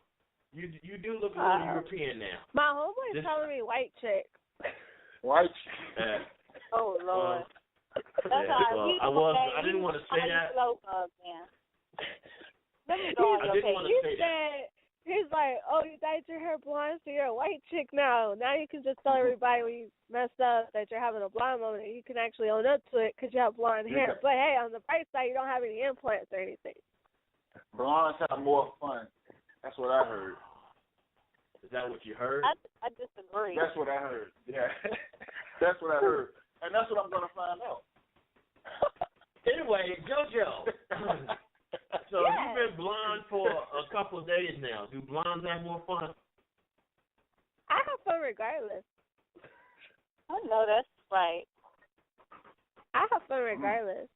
You do look a little European now. My homeboy's calling me white chick. White chick? Oh, Lord. I didn't want to say that. Let me go on your page. He's like, oh, you dyed your hair blonde, so you're a white chick now. Now you can just tell everybody when you messed up that you're having a blonde moment. You can actually own up to it because you have blonde hair. But, hey, on the bright side, you don't have any implants or anything. Blondes have more fun. That's what I heard. Is that what you heard? I disagree. That's what I heard. Yeah. That's what I heard. And that's what I'm going to find out. Anyway, JoJo. So you've been blonde for a couple of days now. Do blondes have more fun? I have fun regardless. I know that's right. I have fun regardless.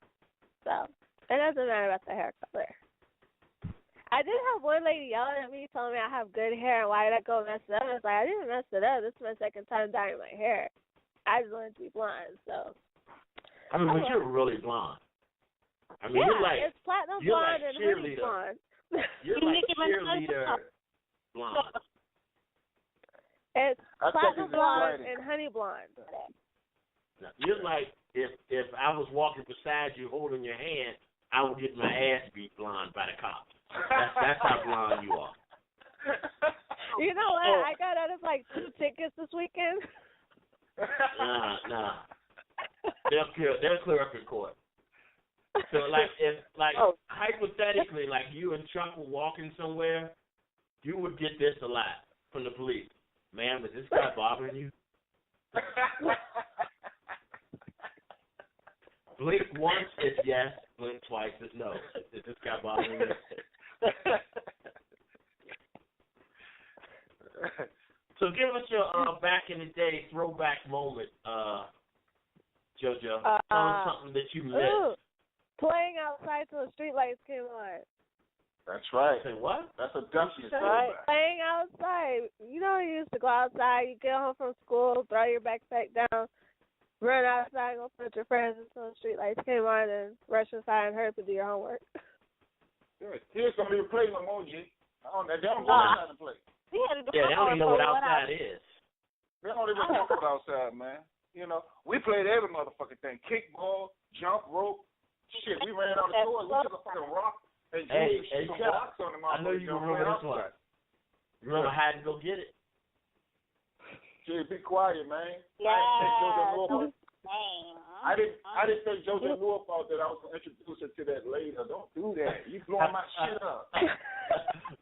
So it doesn't matter about the hair color. I did have one lady yelling at me, telling me I have good hair and why did I go mess it up? I was like, I didn't mess it up. This is my second time dyeing my hair. I just wanted to be blonde, so. I mean, but you're really blonde. I mean, you're like, it's platinum blonde and honey blonde. You're like cheerleader blonde. It's platinum blonde and honey blonde. Now, you're like, if I was walking beside you holding your hand, I would get my ass beat blonde by the cops. That's how blonde you are. You know what? I got out of like 2 tickets this weekend. Nah. They'll clear up in court. So hypothetically, like you and Chuck were walking somewhere, you would get this a lot from the police. Ma'am, is this guy bothering you? Blink once if yes, blink twice if no. Is this guy bothering you? So give us your back in the day throwback moment, JoJo. Tell us something that you missed. Playing outside till the street lights came on. That's right. Say what? That's a definite throwback. Playing outside. You know, you used to go outside, you get home from school, throw your backpack down, run outside, go play with your friends until the street lights came on, and rush inside and hurry to do your homework. Good. Here's some people play no more, G. They don't go outside and play. They don't even know what outside is. They don't even talk about outside, man. You know, we played every motherfucking thing. Kickball, jump rope. Shit, we ran out of doors. We took a fucking rock and some rocks on them. I know you remember this one. You remember how to go get it? Gee, be quiet, man. Yeah. I didn't think JoJo knew about that. I was going to introduce her to that later. Don't do that. You blowing my shit up.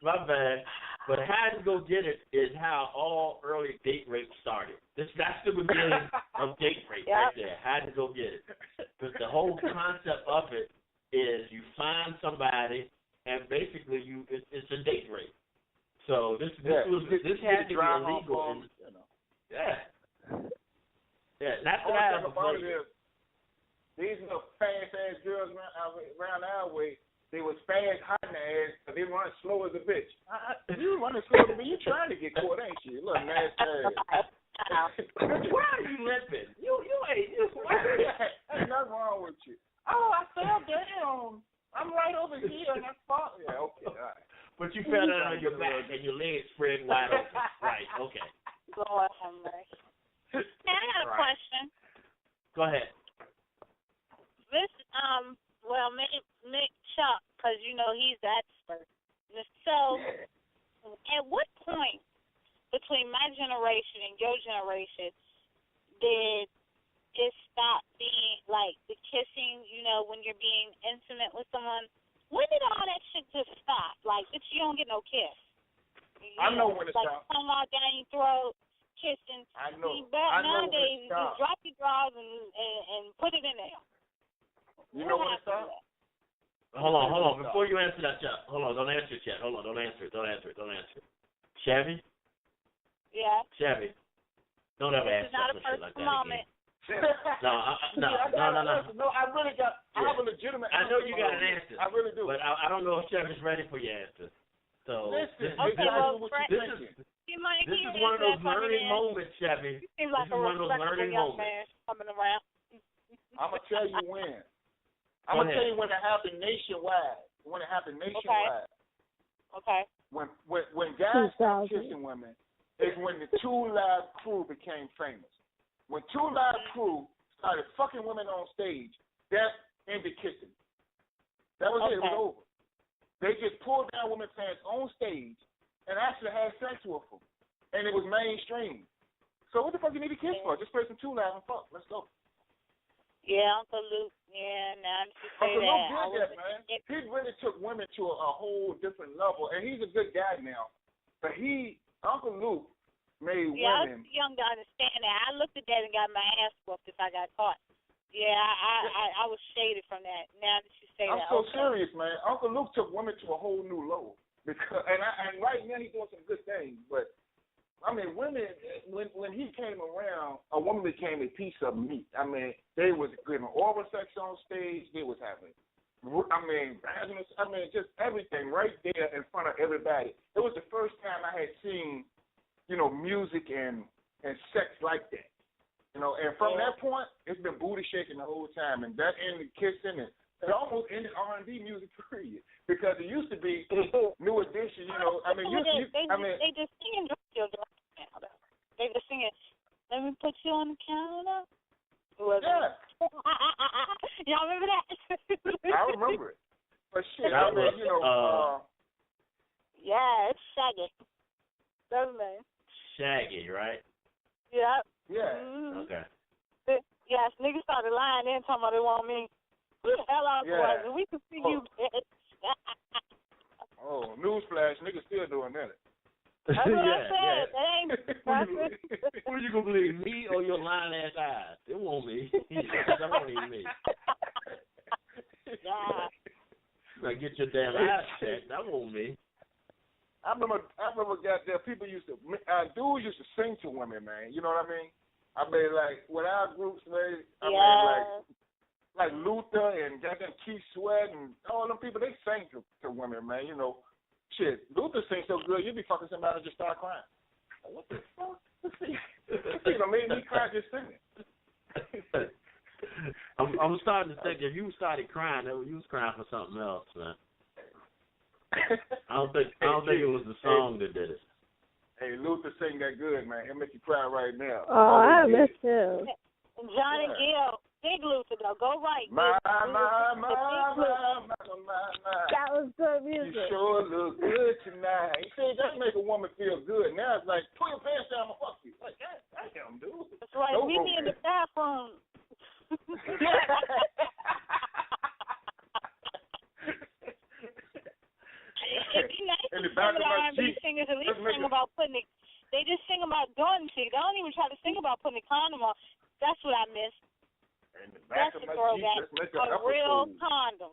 My bad. But how to go get it is how all early date rape started. That's the beginning of date rape right there. How to go get it. But the whole concept of it is you find somebody and basically it's a date rape. So this had to be illegal. That's what I have about it. These little fast ass girls around our way. They was fast hot in the ass, but they run slow as a bitch. You running slow as a bitch. You trying to get caught, ain't you? Look, nasty ass. Why are you limping? You ain't. Ain't nothing wrong with you. Oh, I fell down. I'm right over here, and I fall. Yeah, okay, all right. But you fell down on your back, and your legs spread wide open. Right, okay. Lord have mercy. Hey, I got a question. Go ahead. This, Mick Chuck, because you know he's the expert. So, at what point between my generation and your generation did it stop being like the kissing? You know, when you're being intimate with someone, when did all that shit just stop? Like, you don't get no kiss. I know when it stopped. Like, tongue all down your throat, kissing. I know. Nowadays, you just drop your drawers and put it in there. You know when it stopped? Hold on. Before you answer that, Chuck, hold on. Don't answer it, Chat. Hold on. Don't answer it. Chevy? Yeah. Chevy. Don't ever ask that shit like that again. No, I really got. I have a legitimate. I know you got an answer. I really do. But I don't know if Chevy's ready for your answer. So listen, this is one of those learning moments, Chevy. You seem like this is one of those learning moments. Coming around. I'm gonna tell you when. I'm gonna tell you when it happened nationwide. Okay. When guys started kissing women, is when the 2 Live Crew became famous. When 2 Live Crew started fucking women on stage, that ended kissing. That was it. It was over. They just pulled down women's pants on stage and actually had sex with them, and it was mainstream. So what the fuck you need to kiss for? Just play some 2 Live and fuck. Let's go. Yeah, Uncle Luke. Yeah, now that you say Uncle that. Luke did that, man. He really took women to a whole different level, and he's a good guy now. But Uncle Luke made women. I was young to understand that. I looked at that and got my ass whooped if I got caught. Yeah, I was shaded from that. Now that you say I'm that. so serious, man. Uncle Luke took women to a whole new level. And right now he's doing some good things, but I mean, women, when he came around, a woman became a piece of meat. I mean, they was giving oral sex on stage. They was having, just everything right there in front of everybody. It was the first time I had seen, music and sex like that. And from that point, it's been booty shaking the whole time, and that ended kissing, and it almost ended R&B music period, because it used to be New Edition. They just singing now, though. They just singing. Let me put you on the counter. Yeah. Y'all remember that? I remember it. But shit, yeah, it's Shaggy. That's me. Shaggy, right? Yep. Yeah. Mm-hmm. Okay. Yes, niggas started lying then, talking about they want me. Who the hell out there? We can see you, bitch. Oh, newsflash, niggas still doing that. That's what I said. That ain't Who you gonna believe, me or your lying ass eyes? It won't me. That won't even me. Yeah. You better get your damn eyes checked. That won't me. I remember goddamn people dudes used to sing to women, man. You know what I mean? I mean, like, with our groups, man, like Luther and goddamn Keith Sweat and all them people, they sang to women, man. Shit, Luther sings so good, you'd be fucking somebody and just start crying. Like, what the fuck? This made me cry just singing. I'm starting to think if you started crying, you was crying for something else, man. I don't think it was the song that did it. Hey, Luther sing that good, man. He'll make you cry right now. Oh, I miss him. Johnny Gill. Big Luther, though. Go right. My. That was good music. You sure look good tonight. See, that make a woman feel good. Now it's like, pull your pants down and fuck you. Like, damn, dude. That's right. Meet me in the bathroom. It'd be nice In to the back some of my R&B Jeep. singers at least Let's make sing about putting it. They just sing about doing shit. They don't even try to sing about putting a condom on. That's what I miss. In the back That's of a my throwback. Jeep, let's make A real episode. condom.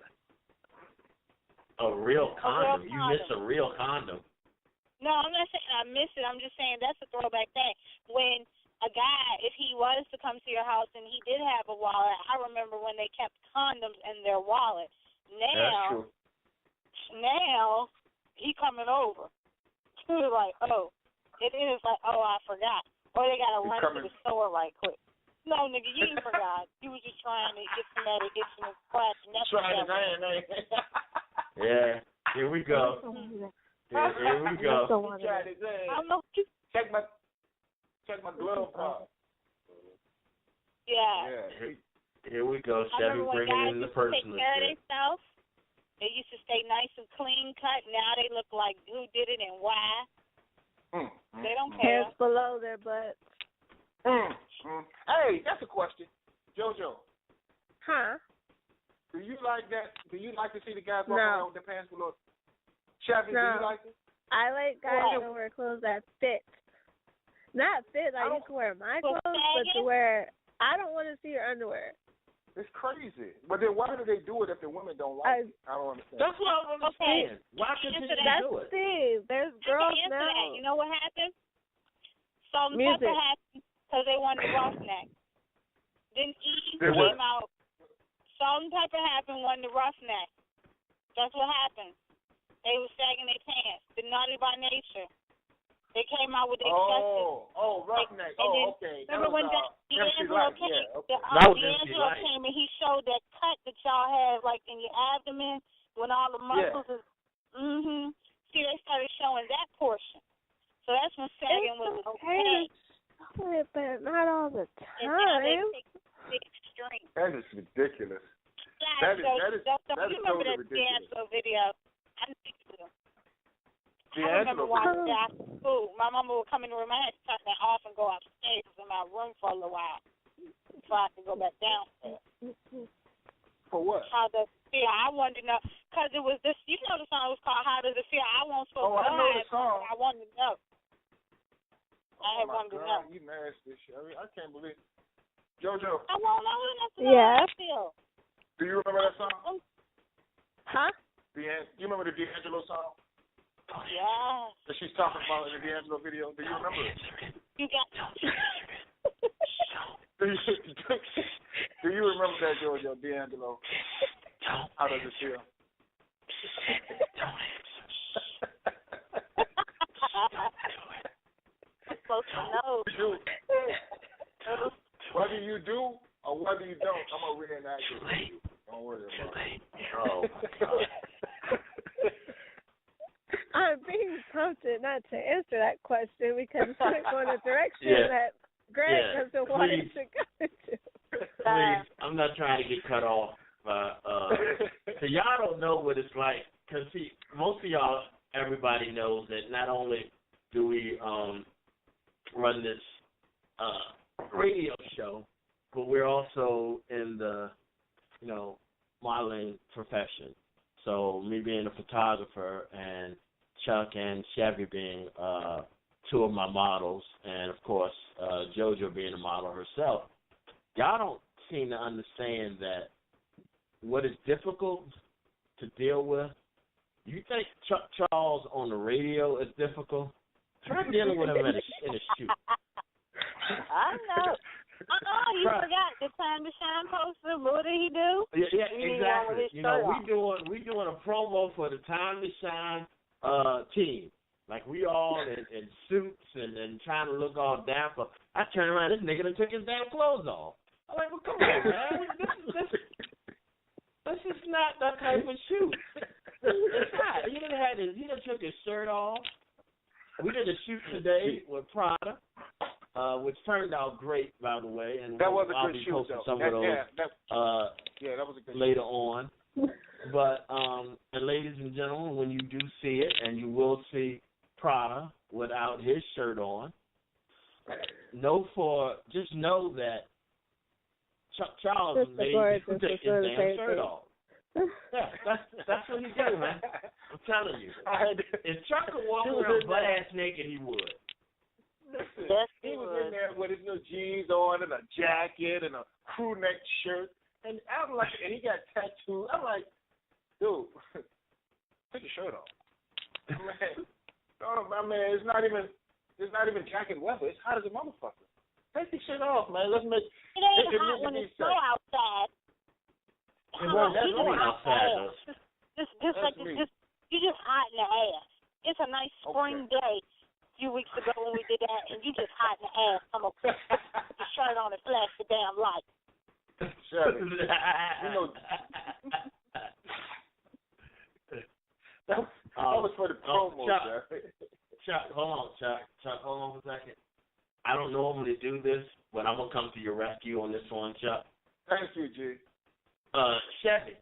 A real condom. real You miss a real condom. No, I'm not saying I miss it. I'm just saying that's a throwback thing. When a guy, if he was to come to your house and he did have a wallet, I remember when they kept condoms in their wallet. That's true. Now he coming over. It's like, oh, it is like, oh, I forgot. Or they got to run to the store right quick. No, nigga, you ain't forgot. You was just trying to get some of that itching and scratching. That's Trying to Yeah, here we go. Here we go. I'm no. Check my glove pop. Yeah. Here we go. I Chevy remember when bringing guys in the used to take personal care of shit. themselves. They used to stay nice and clean cut. Now they look like who did it and why. They don't care. Hands below their butts. Hey, that's a question. JoJo. Huh? Do you like that? Do you like to see the guys walk No. around with their pants below? Chevy, do No. you like it? I like guys that wear clothes that fit. Not fit, like you can wear my clothes, but to wear, I don't want to see your underwear. It's crazy. But then why do they do it if the women don't like it? I don't understand. That's what I don't understand. Why continue to do it? There's girls now. That. You know what happened? Salt and Music. pepper happened because they wanted the roughneck. Then Eve They came what? out. Salt and pepper happened, wanted the roughneck. That's what happened. They was sagging their pants. The naughty by nature. They came out with the excessive. Roughneck. Okay. Remember when D'Angelo came? That was MC D'Angelo Light. came and he showed that cut that y'all have, like in your abdomen, when all the muscles is. See, they started showing that portion. So that's when sagging was okay. But not all the And now they time. take the extreme. That is ridiculous. That is you remember totally that ridiculous. D'Angelo video? I think you do. I remember D'Angelo. watching that after school. My mama would come in the room. I had to turn that off and go upstairs in my room for a little while before I could go back downstairs. For what? How does it feel? I wanted to know, because it was this, you know the song was called How Does It Feel? I wasn't supposed to I know know the song. I wanted to know. I had my wanted to God, know. you nasty shit. I can't believe it. JoJo, I won't know enough to know Yeah. how I feel. do you remember that song? Huh? Do you remember the D'Angelo song Yeah. that she's talking about in the D'Angelo video? Do you remember it? You got Do you remember that, JoJo? D'Angelo? How does it feel? I'm supposed to know. Whether you do or whether you don't, I'm going to reenact it. Don't worry about it. Oh, my God. I'm being prompted not to answer that question because it's going to go in a direction that Greg doesn't want it to go into. Please, I'm not trying to get cut off. So y'all don't know what it's like. Because, see, most of y'all, everybody knows that not only do we run this radio show, but we're also in the, modeling profession. So me being a photographer and Chuck and Chevy being two of my models, and, of course, JoJo being a model herself, y'all don't seem to understand that what is difficult to deal with. You think Chuck Charles on the radio is difficult? Try dealing with him in a shoot. I know. You forgot the Time to Shine poster. What did he do? Yeah, exactly. We doing a promo for the Time to Shine team. Like we all in suits and trying to look all dapper. I turn around, this nigga done took his damn clothes off. I'm like, well, come on, man. This is not that type of shoot. It's not. He done took his shirt off. We did a shoot today with Prada, which turned out great, by the way. And that was a I'll good be shoot, posting though. some of those that was a good later on. But, and ladies and gentlemen, when you do see it, and you will see Prada without his shirt on, just know that Chuck Charles Mr. made Gorgeous you take is his doing the damn same shirt thing. off. Yeah, that's what he do, man. I'm telling you. If Chuck could walk around butt ass naked, he would. Listen, Yes, he was in there with his little jeans on and a jacket and a crew neck shirt, and I'm like, and he got tattoos. I'm like, dude, take your shirt off. Man, oh my man, it's not even jacket weather. It's hot as a motherfucker. Take your shit off, man. Let's make. It ain't hot when it's snow outside. It won't snow outside. You just hot in the ass. It's a nice spring day a few weeks ago when we did that, and you just hot in the ass. I'm gonna put your shirt on and flash the damn light. Shut it. You know. That was for the promo, Chuck, hold on, Chuck, hold on for a second. I don't normally do this, but I'm gonna come to your rescue on this one, Chuck. Thank you, G. Chevy.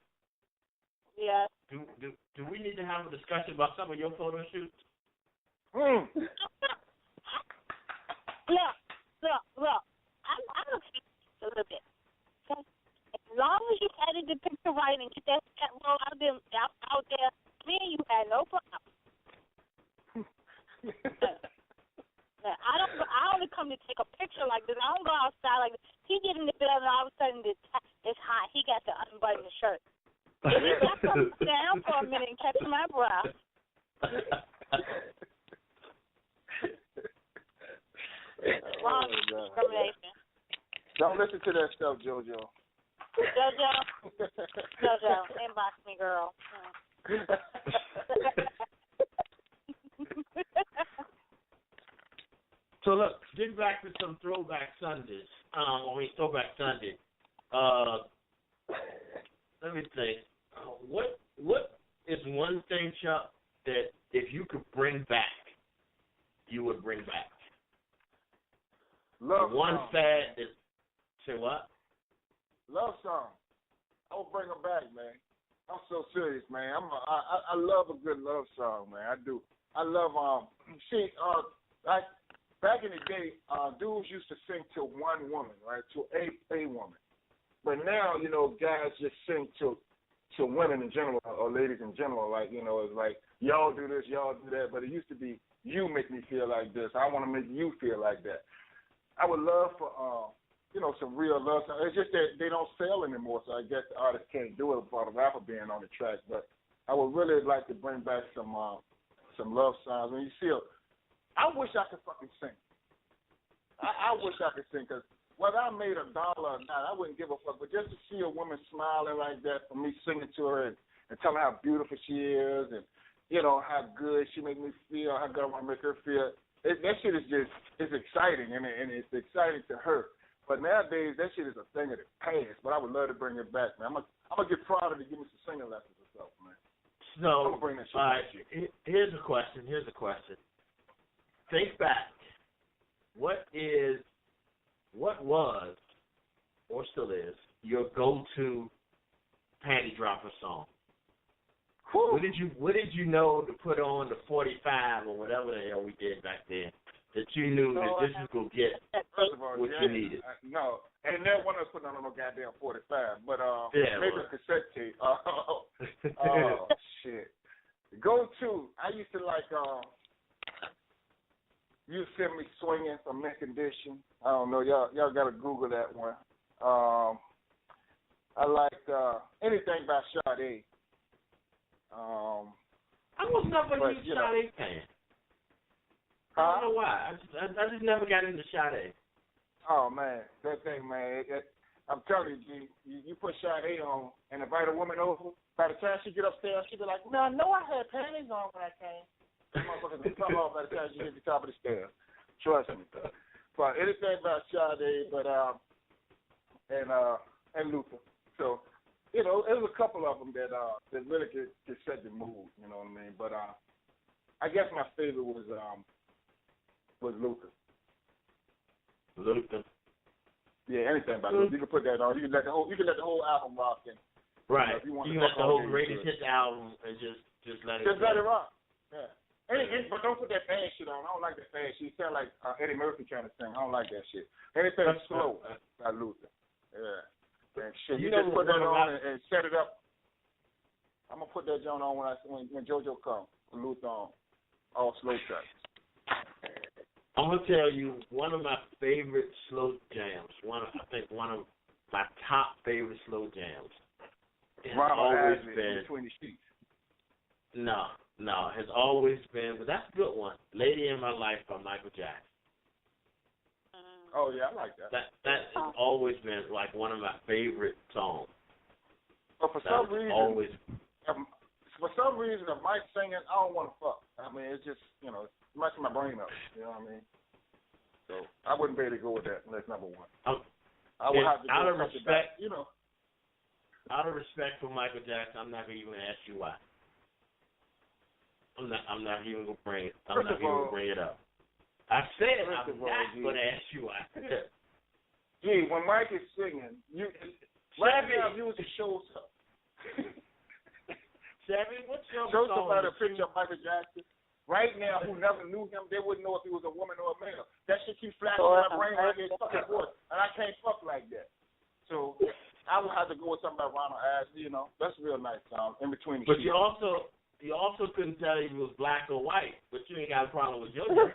Yeah. Do we need to have a discussion about some of your photo shoots? Look. I'm gonna speak a little bit. Okay? As long as you edit the picture right and get that roll out there, me and you had no problem. Now, I only come to take a picture like this. I don't go outside like this. He get in the bed and all of a sudden it's hot. He got to unbutton the shirt. If he got to sit down for a minute and catch my breath. Wrong discrimination. Don't listen to that stuff, JoJo. JoJo, inbox me, girl. So look, getting back to some Throwback Sundays. Throwback Sunday. Let me think. What is one thing, Chuck, that if you could bring back, you would bring back? Love one song. fad is, say what? Love song. I will bring them back, man. I'm so serious, man. I love a good love song, man. I do. I love like back in the day, dudes used to sing to one woman, right? To a woman. But now, you know, guys just sing to women in general or ladies in general. Like, you know, it's like y'all do this, y'all do that. But it used to be you make me feel like this. I want to make you feel like that. I would love for some real love songs. It's just that they don't sell anymore, so I guess the artist can't do it without a rapper being on the track. But I would really like to bring back some love songs. When you see I wish I could fucking sing. I wish I could sing, because whether I made $1 or not, I wouldn't give a fuck. But just to see a woman smiling like that, for me singing to her and telling her how beautiful she is, and you know how good she make me feel, how good I want to make her feel. That shit is just, it's exciting, and it's exciting to her. But nowadays, that shit is a thing of the past. But I would love to bring it back, man. I'm gonna get Prada to give me some singing lessons or something, man. So, I'm gonna bring that shit back. Here's a question. Think back. What was, or still is, your go-to panty dropper song? Whew. What did you know to put on the 45 or whatever the hell we did back then that you knew that this was gonna get First of all, what you needed? No, and never one of us putting on no goddamn 45, but maybe a cassette tape. Oh shit. Go-to, I used to like You Send Me Swinging from Mint Condition. I don't know, y'all gotta Google that one. I liked anything by Sade. I was never a huge Sade fan. I don't know why. I just never got into Sade. Oh man, that thing, man. I'm telling you, you put Sade on and invite a woman over. By the time she get upstairs, she be like, "Man, I know I had panties on when I came." Motherfuckers will come off by the time you hit the top of the stairs. Trust me. But anything about Sade, but and Luther. So, you know, there was a couple of them that really could set the mood. You know what I mean? But I guess my favorite was Luther. Luther. Yeah, anything about Luther. You can put that on. You can let the whole album rock in. Right. You know, you let the whole greatest hits album and just let it. Just let it rock. Yeah. But don't put that fast shit on. I don't like that fast shit. You sound like Eddie Murphy trying to sing. I don't like that shit. Anything slow by Luther. Yeah. And shit, you just put that on and set it up. I'm gonna put that joint on when JoJo comes. Luther on all slow tracks. I'm gonna tell you one of my favorite slow jams. One of my top favorite slow jams. It's always been Between the Sheets. No, has always been, but that's a good one. "Lady in My Life" by Michael Jackson. Oh yeah, I like that. That has always been like one of my favorite songs. But for some reason, if Mike's singing, I don't want to fuck. I mean, it's just it messes my brain up. You know what I mean? So I wouldn't be able to go with that. That's number one. I would have to go out of with respect, back, Out of respect for Michael Jackson, I'm not gonna even ask you why. I'm not even gonna bring it. I'm not even gonna bring it up. I said I'm not gonna ask you why. Gee, when Mike is singing, right now you was to show something. Chevy, what's your show somebody a picture of Michael Jackson. Right now, who never knew him, they wouldn't know if he was a woman or a male. That shit keeps flashing in my brain like it's fucking voice, and I can't fuck like that. So I would have to go with something like Ronald Ashley. That's a real nice song in between the But sheets. you also couldn't tell if it was black or white, but you ain't got a problem with JoJo.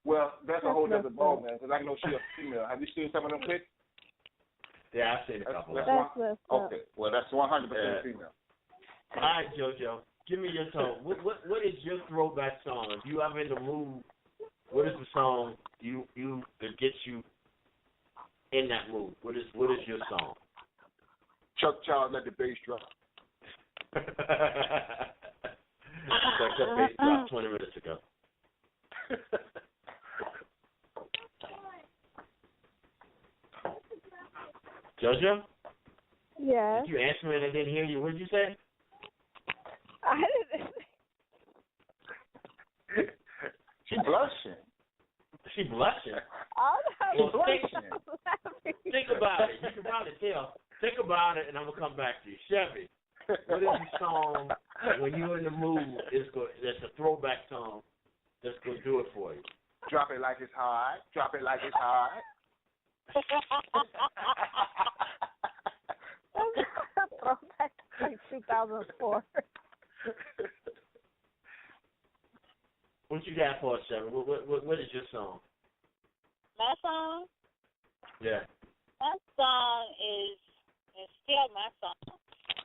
Well, that's a whole other ball, man, because I know she's a female. Have you seen some of them pics? Yeah, I've seen a couple of them. Okay, well, that's 100% female. All right, JoJo, give me your song. What is your throwback song? If you ever in the mood, what is the song that gets you in that mood? What is your song? Chuck Charles, Let the Bass Drop. Chuck, that bass dropped 20 minutes ago. JoJo? Yeah. Did you answer me and I didn't hear you? What did you say? I didn't. She blushing. She blushing? Well, think about it. You can probably tell. Think about it, and I'm going to come back to you. Chevy, what is the song when you're in the mood that's a throwback song that's going to do it for you? Drop it like it's hot. Drop it like it's hot. Throwback like 2004. What you got for us, Chevy? What is your song? My song? Yeah. My song is still my song.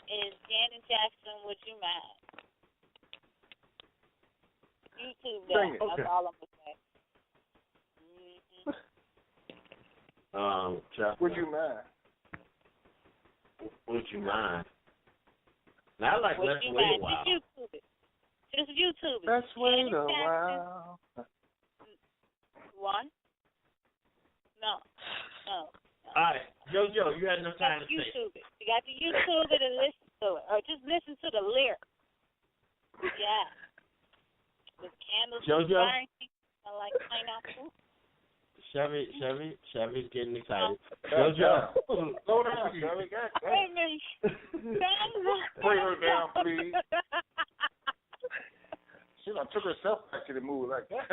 Is Janet Jackson, Would You Mind? YouTube that. Okay. That's all I'm going to say. Chuck, Would you mind? Would you mind? Now I like Would Let's you Wait mind? a While. Just YouTube it. Let's wait a while. One? No. All right, JoJo, you had enough time to say. YouTube it. You got to YouTube it and listen to it, or just listen to the lyrics. Yeah. With candles burning, I like pineapple. Chevy's getting excited. JoJo, slow down, Chevy. Wait a minute. Bring her down, please. She done took herself back to the mood like that.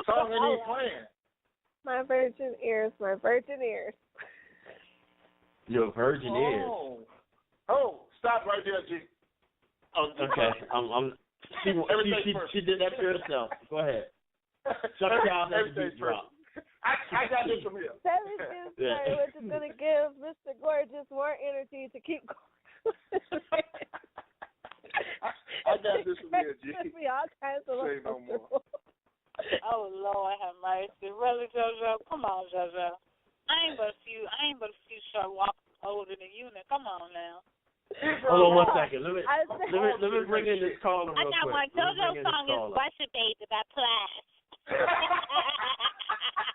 Song ain't even playing. My virgin ears, my virgin ears. Your virgin ears. Oh, stop right there, G. Oh, okay. She did that to herself. Go ahead. Chuck Charles has the beat drop. I got this from here. Tell me this, what you're going to give Mr. Gorgeous more energy to keep going. I got this from here, G. Give me all kinds of Say no more. Oh Lord have mercy. Really, JoJo? Come on, JoJo. I ain't but a few short walks older than you now. Come on now. Hold on 1 second. Let me bring in this caller real quick. I got one. JoJo's song is Brush It Baby by Plash.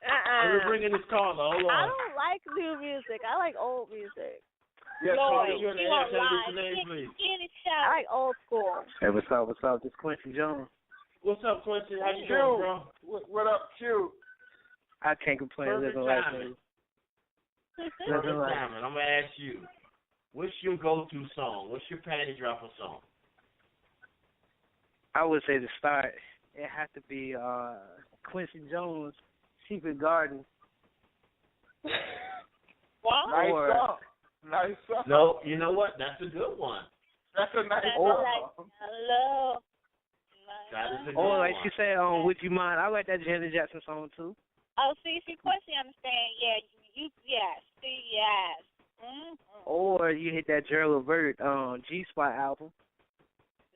Let me bring in this caller. Hold on. I don't like new music. I like old music. Yes, Lord, you you won't lie. I like old school. Hey, what's up? This Quincy Jones. What's up, Quincy? How you doing, bro? What up, Q? I can't complain. Perfect Living life, timing. baby. Perfect timing. I'm going to ask you, what's your go-to song? What's your panty dropper song? I would say to start, it has to be Quincy Jones, Secret Garden. What? Nice song. No, you know what? That's a good one. That's a nice That's song. like hello. That is a good Or one. like she said, Would You Mind? I like that Janet Jackson song too. Oh, see, of course you understand. Yeah, yes. See, yes. Mm-hmm. Or you hit that Gerald Levert G-Spot album.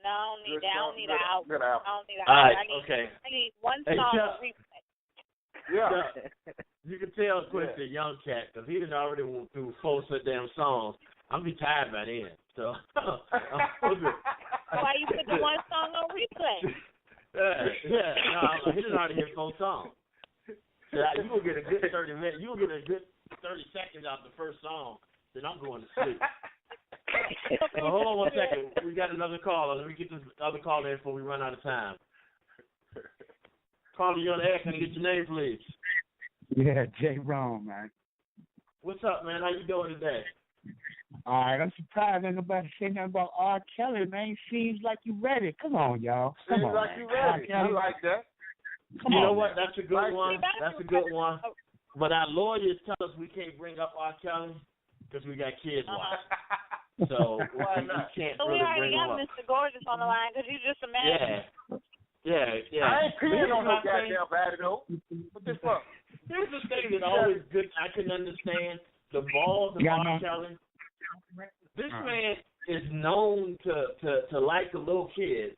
No, I don't need that. I don't need an album. Good album. I don't need an All album. right, okay. I need one Hey, song Chuck. on replay. Yeah. You can tell Quincy a young cat because he done already went through 4 damn songs. I'm be tired by then. So Why you put the one song on replay? No, he done already hit 4 songs. So you gonna get a good 30 minutes. You gonna get a good 30 seconds out the first song. Then I'm going to sleep. So hold on one second. We got another caller. Let me get this other caller in before we run out of time. Caller, you on the air? Can I get your name, please? Yeah, Jay Rome, man. What's up, man? How you doing today? All right, I'm surprised ain't nobody say nothing about R. Kelly, man. Seems like you ready. Come on, y'all. Come Seems on, like man. you ready. I like that. Come you on, know what? man. That's a good one. That's a good one. But our lawyers tell us we can't bring up R. Kelly because we got kids watching. So we can't So we really already bring him got up. Mr. Gorgeous on the line because he's just a man. Yeah. I ain't peeing on no Here's my thing. goddamn body though. What the fuck? Here's the thing that always good I can understand the balls of R. Kelly. This man is known to like the little kids.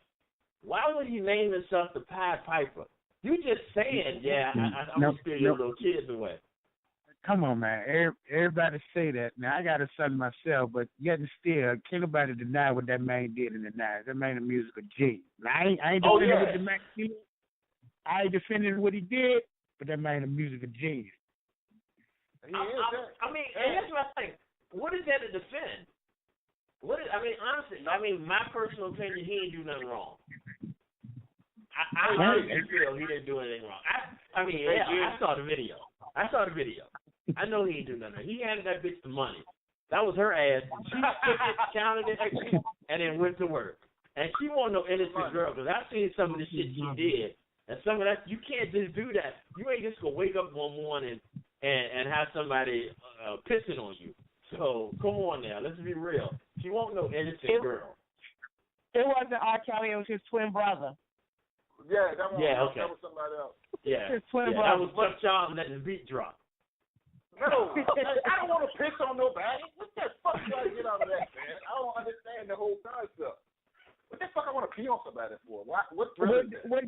Why would he name himself the Pied Piper? You just saying, I'm gonna steal your little kids away. Come on, man. Everybody say that. Now, I got a son myself, but yet and still, can't nobody deny what that man did in the 90s. That man a musical G. Now, I ain't defending what the man did. I ain't defending what he did, but that man a musical genius. I mean, here's my thing. What is there to defend? Honestly, my personal opinion, he ain't do nothing wrong. I honestly feel he didn't do anything wrong. I saw the video. I know he ain't do nothing. He handed that bitch the money. That was her ass. She took it, counted it, and then went to work. And she wasn't no innocent girl, because I've seen some of the shit she did. And some of that, you can't just do that. You ain't just going to wake up one morning and have somebody pissing on you. So, come on now. Let's be real. She wasn't no innocent girl. It wasn't R. Kelly. It was his twin brother. Yeah, that was somebody else. Yeah, his twin that brother. was Chuck Charles letting the beat drop. No, I don't want to piss on nobody. What the fuck do I get out of that, man? I don't understand the whole concept. What the fuck I want to pee on somebody for? What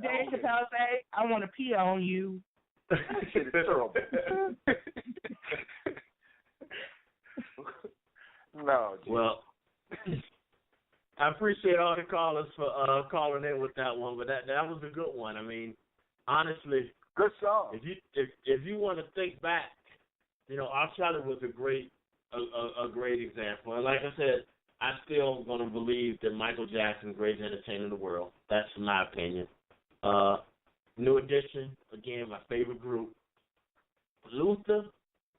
Dave Chappelle say? I want to pee on you. That shit is terrible. No. Geez. Well, I appreciate all the callers for calling in with that one, but that was a good one. I mean, honestly, good song. If you want to think back, R. Kelly was a great example. And like I said, I'm still going to believe that Michael Jackson's greatest entertainer in the world. That's my opinion. New Edition, again, my favorite group. Luther,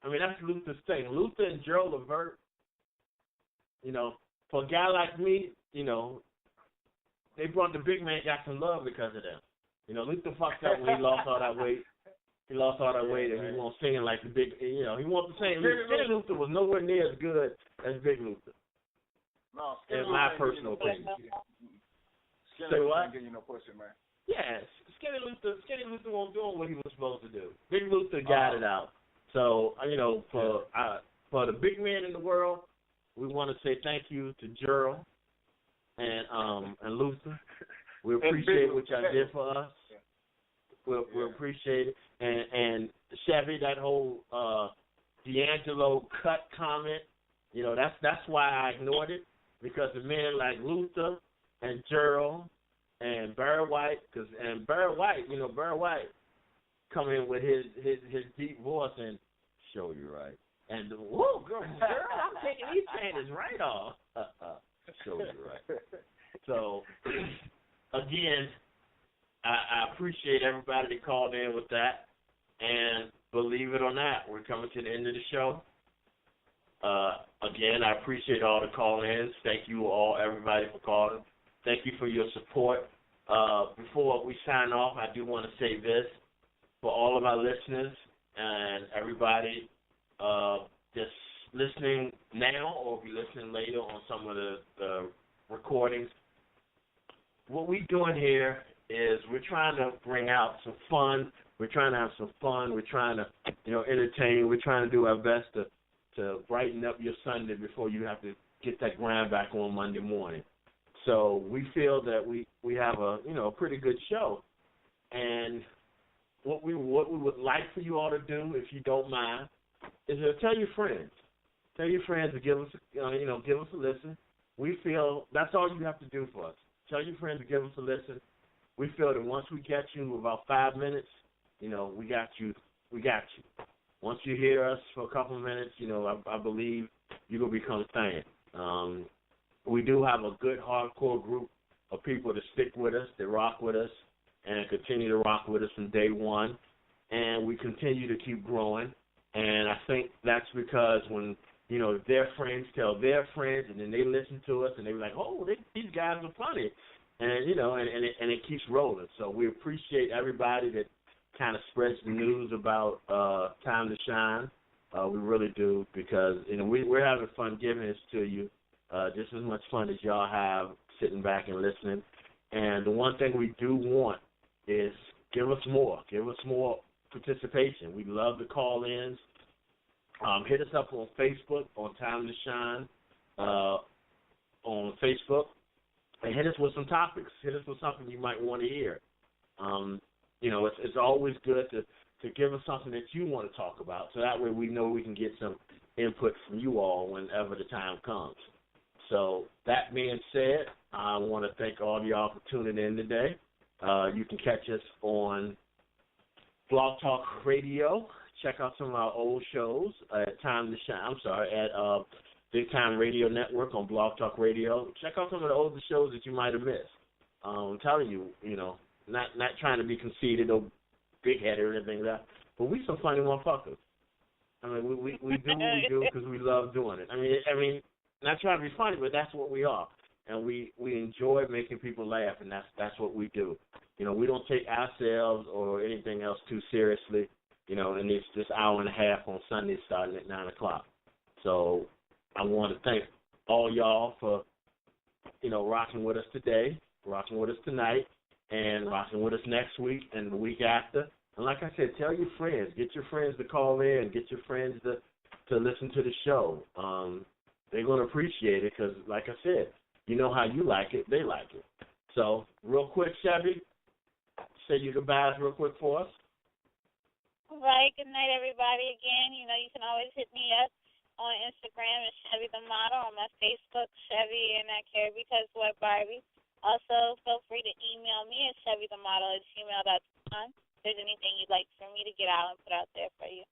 that's Luther's thing. Luther and Gerald Levert, for a guy like me, they brought the big man Jackson love because of them. Luther fucked up when he lost all that weight. He lost all that weight, and he wasn't singing like the big, he wasn't singing. Skinny Luther was nowhere near as good as Big Luther. No, in my personal opinion. Say what? Ain't getting you no pussy, man. Yes, Skinny Luther wasn't doing what he was supposed to do. Big Luther got it out. So, for the big men in the world, we want to say thank you to Gerald and Luther. We appreciate what y'all did for us. We appreciate it. And Chevy, that whole D'Angelo cut comment, that's why I ignored it, because the men like Luther and Gerald and Barry White, Barry White come in with his deep voice and show you right. And whoa, girl, I'm taking these panties right off. Show you right. So, again, I appreciate everybody that called in with that. And believe it or not, we're coming to the end of the show. Again, I appreciate all the call-ins. Thank you all, everybody, for calling. Thank you for your support. Before we sign off, I do want to say this. For all of our listeners and everybody just listening now or if you're listening later on some of the recordings, what we're doing here is we're trying to bring out some fun. We're trying to have some fun. We're trying to, entertain. We're trying to do our best to brighten up your Sunday before you have to get that grind back on Monday morning. So we feel that we have a pretty good show, and what we would like for you all to do, if you don't mind, is to tell your friends. Tell your friends to give us a listen. We feel that's all you have to do for us. Tell your friends to give us a listen. We feel that once we get you about 5 minutes, we got you. We got you. Once you hear us for a couple of minutes, I believe you're going to become a fan. We do have a good hardcore group of people that stick with us, that rock with us, and continue to rock with us from day one. And we continue to keep growing. And I think that's because when, their friends tell their friends, and then they listen to us, and they're like, oh, these guys are funny. And, and it keeps rolling. So we appreciate everybody that kind of spreads the news about Time to Shine. We really do, because, we're having fun giving this to you, just as much fun as y'all have sitting back and listening. And the one thing we do want is give us more participation. We love the call-ins. Hit us up on Facebook, on Time to Shine, on Facebook, and hit us with some topics. Hit us with something you might want to hear. It's always good to give us something that you want to talk about, so that way we know we can get some input from you all whenever the time comes. So that being said, I want to thank all of y'all for tuning in today. You can catch us on Blog Talk Radio. Check out some of our old shows at Big Time Radio Network on Blog Talk Radio. Check out some of the older shows that you might have missed. I'm telling you, not trying to be conceited or big-headed or anything like that, but we some funny motherfuckers. I mean, we do what we do because we love doing it. I mean, not trying to be funny, but that's what we are. And we enjoy making people laugh, and that's what we do. We don't take ourselves or anything else too seriously, and it's this hour and a half on Sunday starting at 9 o'clock. So I want to thank all y'all for, rocking with us today, rocking with us tonight, and rocking with us next week and the week after. And like I said, tell your friends. Get your friends to call in. Get your friends to listen to the show. They're going to appreciate it because, like I said, how you like it, they like it. So, real quick, Chevy, say your goodbyes real quick for us. All right. Good night, everybody. Again, you can always hit me up on Instagram at Chevy the Model, on my Facebook, Chevy and I Care Because What Barbie. Also, feel free to email me at ChevyTheModel@gmail.com if there's anything you'd like for me to get out and put out there for you.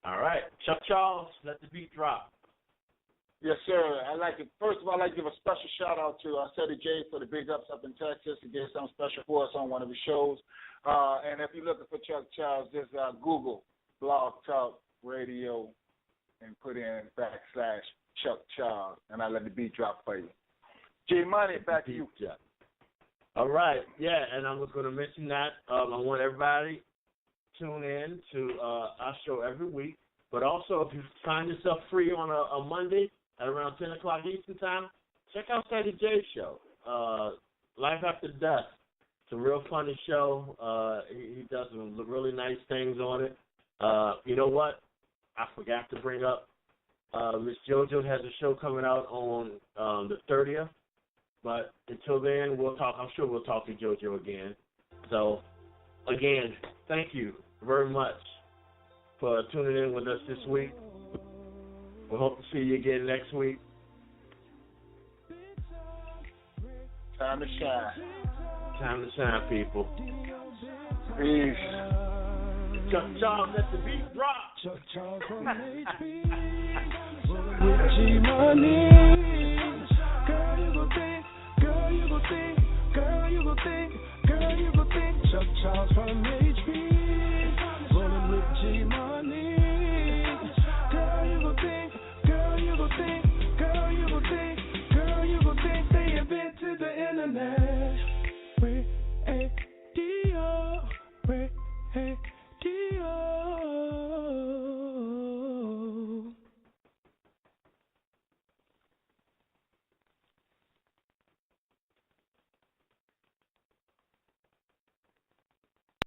All right. Chuck Charles, let the beat drop. Yes, sir. First of all, I'd like to give a special shout-out to Seti J for the big ups up in Texas. He did something special for us on one of his shows. And if you're looking for Chuck Charles, just Google Blog Talk Radio and put in /Chuck Charles, and I'll let the beat drop for you. J-Money, back to you. All right. Yeah, and I was going to mention that. I want everybody to tune in to our show every week. But also, if you find yourself free on a Monday at around 10 o'clock Eastern Time, check out Seti J's show, Life After Death. It's a real funny show. He does some really nice things on it. You know what? I forgot to bring up Miss JoJo has a show coming out on the 30th. But until then, I'm sure we'll talk to JoJo again. So, again, thank you very much for tuning in with us this week. We hope to see you again next week. Time to shine. Time to shine, people. Peace. Chuck Charles, let the beat drop. Chuck Charles from HP. With G-Money. Girl, you gon' think. Girl, you gon' think. Girl, you gon' think. Girl, you gon' think. Chuck Charles from